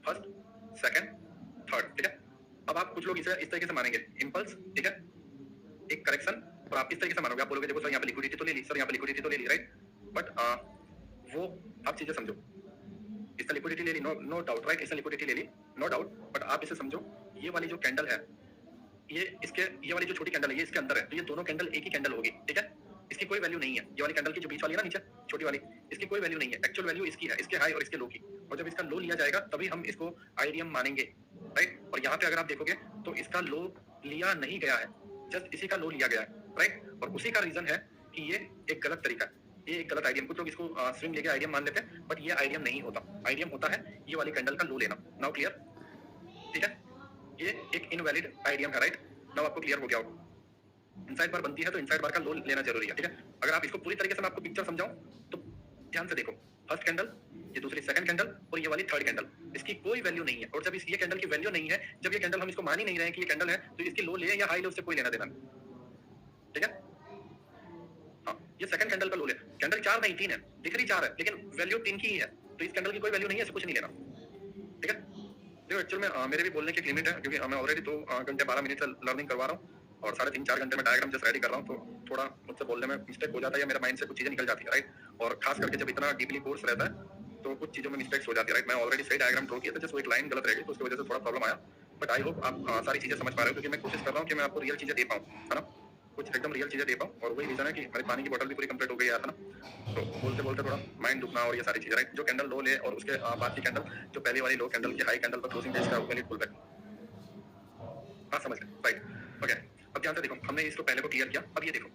फर्स्ट, सेकंड, थर्ड, ठीक है। अब आप कुछ लोग इसे इस तरीके से मानेंगे, इम्पल्स, ठीक है, एक करेक्शन, और आप इस तरीके से मानोगे, आप बोलोगे देखो सर यहाँ पे लिक्विडिटी तो ले ली, सर यहाँ पे लिक्विडिटी तो ले ली, राइट, बट वो आप चीजें समझो, इसने लिक्विडिटी ले ली, नो डाउट, राइट, इसने लिक्विडिटी ले ली, नो डाउट, बट आप इसे समझो, ये वाली जो कैंडल है, ये वाली जो छोटी कैंडल है ये इसके अंदर है, तो ये दोनों कैंडल एक ही कैंडल होगी, ठीक है, इसकी कोई वैल्यू नहीं है, ये वाली कैंडल की जो बीच वाली है ना नीचे छोटी वाली, इसकी कोई वैल्यू नहीं है, एक्चुअल वैल्यू इसकी है, इसके हाई और इसके लो की, और जब इसका लो लिया जाएगा तभी हम इसको आईडीएम मानेंगे, राइट। और यहाँ पे अगर आप देखोगे तो इसका लो लिया नहीं गया है, जस्ट इसी का लो लिया गया है, राइट, और उसी का रीजन है कि ये एक गलत तरीका है, ये एक गलत आईडीएम, कुछ लोग इसको स्विंग लेके आईडीएम मान लेते हैं, बट ये आईडीएम नहीं होता, आईडीएम होता है ये वाली कैंडल का लो लेना। नाउ क्लियर, ठीक है, ये एक इनवैलिड आईडीएम है, राइट, नाउ आपको क्लियर हो गया होगा। इनसाइड बार बनती है तो इनसाइड बार का लो लेना जरूरी है, ठीक है। अगर आप इसको पूरी तरीके से मैं आपको पिक्चर समझाऊं तो ध्यान से देखो, फर्स्ट कैंडल, ये दूसरी सेकंड कैंडल और ये वाली थर्ड कैंडल, इसकी कोई वैल्यू नहीं है, और जब ये कैंडल की वैल्यू नहीं है, जब ये कैंडल हम इसको मान ही नहीं रहे हैं कि ये कैंडल है, तो इसकी लो ले या हाई ले उससे कोई लेना देना नहीं, ठीक है। हाँ, ये सेकंड कैंडल का लो ले, कैंडल 4 नहीं 3 है, दिख रही 4 है लेकिन वैल्यू 3 की ही है, तो इस कैंडल की कोई वैल्यू नहीं है, इससे कुछ नहीं लेना, ठीक है। देखो एक्चुअल में मेरे भी बोलने की एक लिमिट है, क्योंकि मैं ऑलरेडी 2 घंटे 12 मिनट से लर्निंग करवा रहा हूँ, और 3.5-4 घंटे में डायग्राम जस्ट रेडी कर रहा हूँ, तो थोड़ा मुझसे बोलने में मिस्टेक हो जाता है या मेरे माइंड से कुछ चीजें निकल जाती है, राइट, और खास करके जब इतना डीपली कोर्स रहता है तो कुछ चीजों में मिस्टेक्स हो जाती है, राइट। मैं ऑलरेडी सही डायग्राम ड्रॉ किया था, जस्ट वो एक लाइन गलत रह गई तो उसकी वजह से थोड़ा प्रॉब्लम आया, बट आई होप आप सारी चीजें समझ पा रहे हो, क्योंकि मैं कोशिश कर रहा हूँ कि मैं आपको रियल चीजें दे पाऊँ, है ना, कुछ एकदम रियल चीजें दे पाऊँ, और वही रीजन है कि मेरी पानी की बोतल भी पूरी कंप्लीट हो गई है ना, तो बोलते बोलते थोड़ा माइंड दुखना और ये सारी चीजें, राइट। जो कैंडल लो ले और उसके बाद की कैंडल, जो पहले वाली लो कैंडल की हाई कैंडल पर क्लोजिंग डेज का वैलिड पुल बैक, हाँ समझ गए, राइट, ओके। अब ध्यान से देखो, हमने इसको पहले को क्लियर किया, अब ये देखो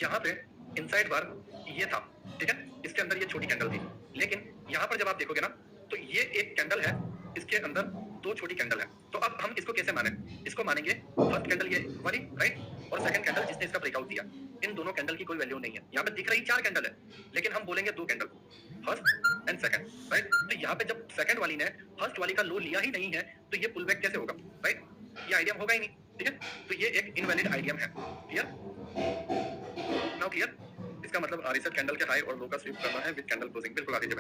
यहाँ पे इनसाइड बार ये था, ठीक है, इसके अंदर ये छोटी कैंडल थी, लेकिन यहाँ पर जब आप देखोगे ना तो ये एक कैंडल है, इसके अंदर 2 छोटी कैंडल है, तो अब हम इसको कैसे माने, इसको मानेंगे फर्स्ट कैंडल ये वाली, राइट, और सेकंड कैंडल जिसने इसका ब्रेकआउट दिया, इन दोनों कैंडल की कोई वैल्यू नहीं है, यहाँ पे दिख रही 4 कैंडल है, लेकिन हम बोलेंगे 2 candle, first and second, right. तो यहाँ पे जब सेकंड वाली ने फर्स्ट वाली का लो लिया ही नहीं है तो ये पुल बैक कैसे होगा, राइट, ये आइडियम होगा ही नहीं, ठीक है, तो ये एक इनवैलिड आइडियम है, क्लियर, नाउ क्लियर। इसका मतलब रिसेट कैंडल के हाई और लो का स्वीप करना है विद कैंडल क्लोजिंग, बिल्कुल आगे जब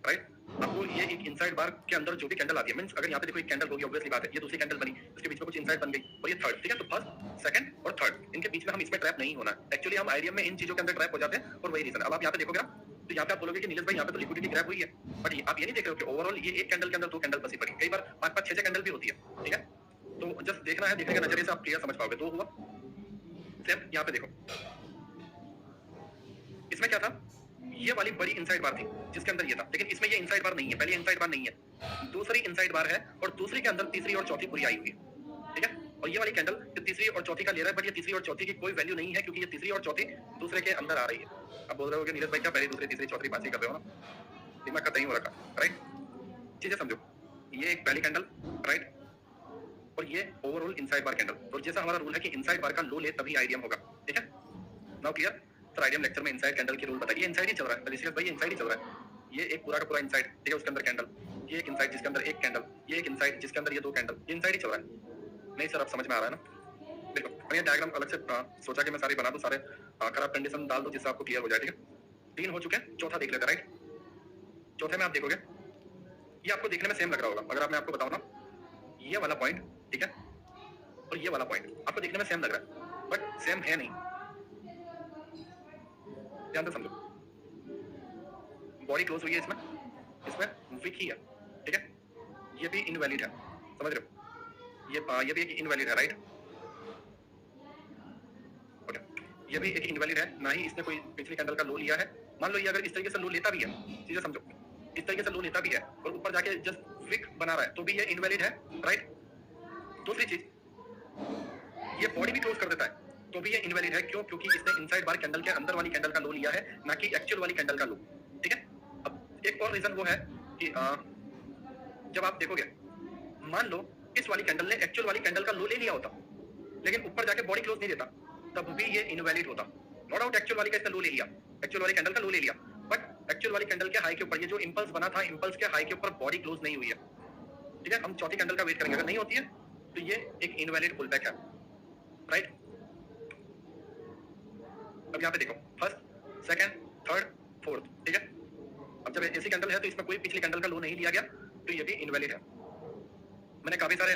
राइट। आपको ये एक इनसाइड बार के अंदर जो भी कैंडल आती है, मींस अगर यहाँ पे देखो एक कैंडल होगी, ऑब्वियसली बात है, ये दूसरी कैंडल बनी, इसके बीच में कुछ इनसाइड बन गई और ये थर्ड, ठीक है, तो फर्स्ट, सेकंड और थर्ड, इनके बीच में हम इसमें ट्रैप नहीं होना है, एक्चुअली हम आइडियम में इन चीजों के अंदर ट्रैप हो जाते हैं, और वही रीजन। अब आप यहाँ पे देखोगे ना तो यहाँ पे आप बोलोगे कि नीलेश भाई यहाँ पे तो लिक्विडिटी ग्रैब हुई है, बट आप ये नहीं देख रहे हो कि ओवरऑल ये एक कैंडल के अंदर 2 कैंडल बसी पड़ी, कई बार 5-5, 6-6 कैंडल भी होती है, ठीक है, तो जस्ट देखना है, देखने के नजरिए से आप क्लियर समझ पाओगे। 2 हुआ, सेम यहाँ पे देखो, इसमें क्या था, ये वाली बड़ी इनसाइड बार थी जिसके अंदर ये था, लेकिन इसमें ये इनसाइड बार नहीं है, पहली इनसाइड बार नहीं है, दूसरी इनसाइड बार है, और दूसरी के अंदर तीसरी और चौथी पूरी आई हुई है, ठीक है, और ये वाली कैंडल जो तीसरी और चौथी का ले रहा है, बट ये तीसरी और चौथी की कोई वैल्यू नहीं है, क्योंकि ये तीसरी और चौथी दूसरे के अंदर आ रही है। अब बोल रहे हो कि नीरज भाई क्या पहली दूसरी तीसरी चौथी बात ही कर रहे हो ना, दिमाग का नहीं हो रखा, राइट, चीजें समझो, ये एक पहली कैंडल, राइट, और ये ओवरऑल इनसाइड बार कैंडल, और जैसा हमारा रूल है कि इनसाइड बार का लो ले तभी आइडियम होगा, ठीक है, now clear. Sir idiom lecture में इनसाइड कैंडल की रूल बताइए, ये इनसाइड ही चल रहा है ऋषिकेश भाई, ये इनसाइड ही चल रहा है, ये एक पूरा का पूरा इनसाइड, ठीक है, उसके अंदर कैंडल, ये एक इनसाइड जिसके अंदर एक कैंडल, ये एक इनसाइड जिसके अंदर ये 2 कैंडल, ये इनसाइड ही चल रहा है। नहीं सर अब समझ में आ रहा है ना, देखो मैं ये डायग्राम अलग से सोचा कि मैं सारी बना दूं, सारे खराब कंडीशन डाल दूं जिससे आपको क्लियर हो जाए, ठीक है। 3 हो चुके हैं, चौथा देख लेते हैं, राइट। चौथे में आप देखोगे ये आपको देखने में सेम लग रहा होगा, अगर मैं आपको बताऊं ना, ये वाला पॉइंट, ठीक है, और ये वाला पॉइंट आपको देखने में सेम लग रहा है, बट सेम है नहीं, ध्यान से समझो, बॉडी क्लोज हुई है इसमें, इसमें वीक ही है, ठीक है, ये भी इनवैलिड है, समझ रहे हो, ये भी एक इनवैलिड है, राइट, ओके, ये भी एक इनवैलिड है, ना ही इसने कोई पिछली कैंडल का लो लिया है। मान लो ये अगर इस तरीके से लो लेता भी है, चीजें समझो, इस तरीके से लो लेता भी है और ऊपर जाके जस्ट वीक बना रहा है, तो भी ये इनवैलिड है, राइट। दूसरी चीज, ये बॉडी भी क्लोज कर देता है तो भी ये इनवैलिड है। क्यों? क्योंकि इसने इनसाइड बार कैंडल के अंदर वाली कैंडल का लो लिया है, ना कि एक्चुअल वाली कैंडल का लो। ठीक है? अब एक और रीजन वो है कि जब आप देखोगे, मान लो इस वाली कैंडल ने एक्चुअल वाली कैंडल का लो ले लिया होता, लेकिन ऊपर जाके बॉडी क्लोज नहीं देता, तब भी ये इनवैलिड होता। नो डाउट एक्चुअल वाली का इसने लो ले लिया, एक्चुअल वाली कैंडल का लो ले लिया, बट एक्चुअल वाली कैंडल के हाई के ऊपर ये जो इंपल्स बना था, इंपल्स के हाई के ऊपर बॉडी क्लोज नहीं हुई है। ठीक है? हम चौथी कैंडल का वेट करेंगे, अगर नहीं होती है तो ये एक इनवैलिड पुलबैक है। राइट? अब यहाँ पे देखो, फर्स्ट, सेकंड, थर्ड, फोर्थ। ठीक है? अब जब ऐसी कैंडल है तो इसमें कोई पिछली कैंडल का लो नहीं लिया गया, तो ये भी इनवैलिड है। मैंने काफी सारे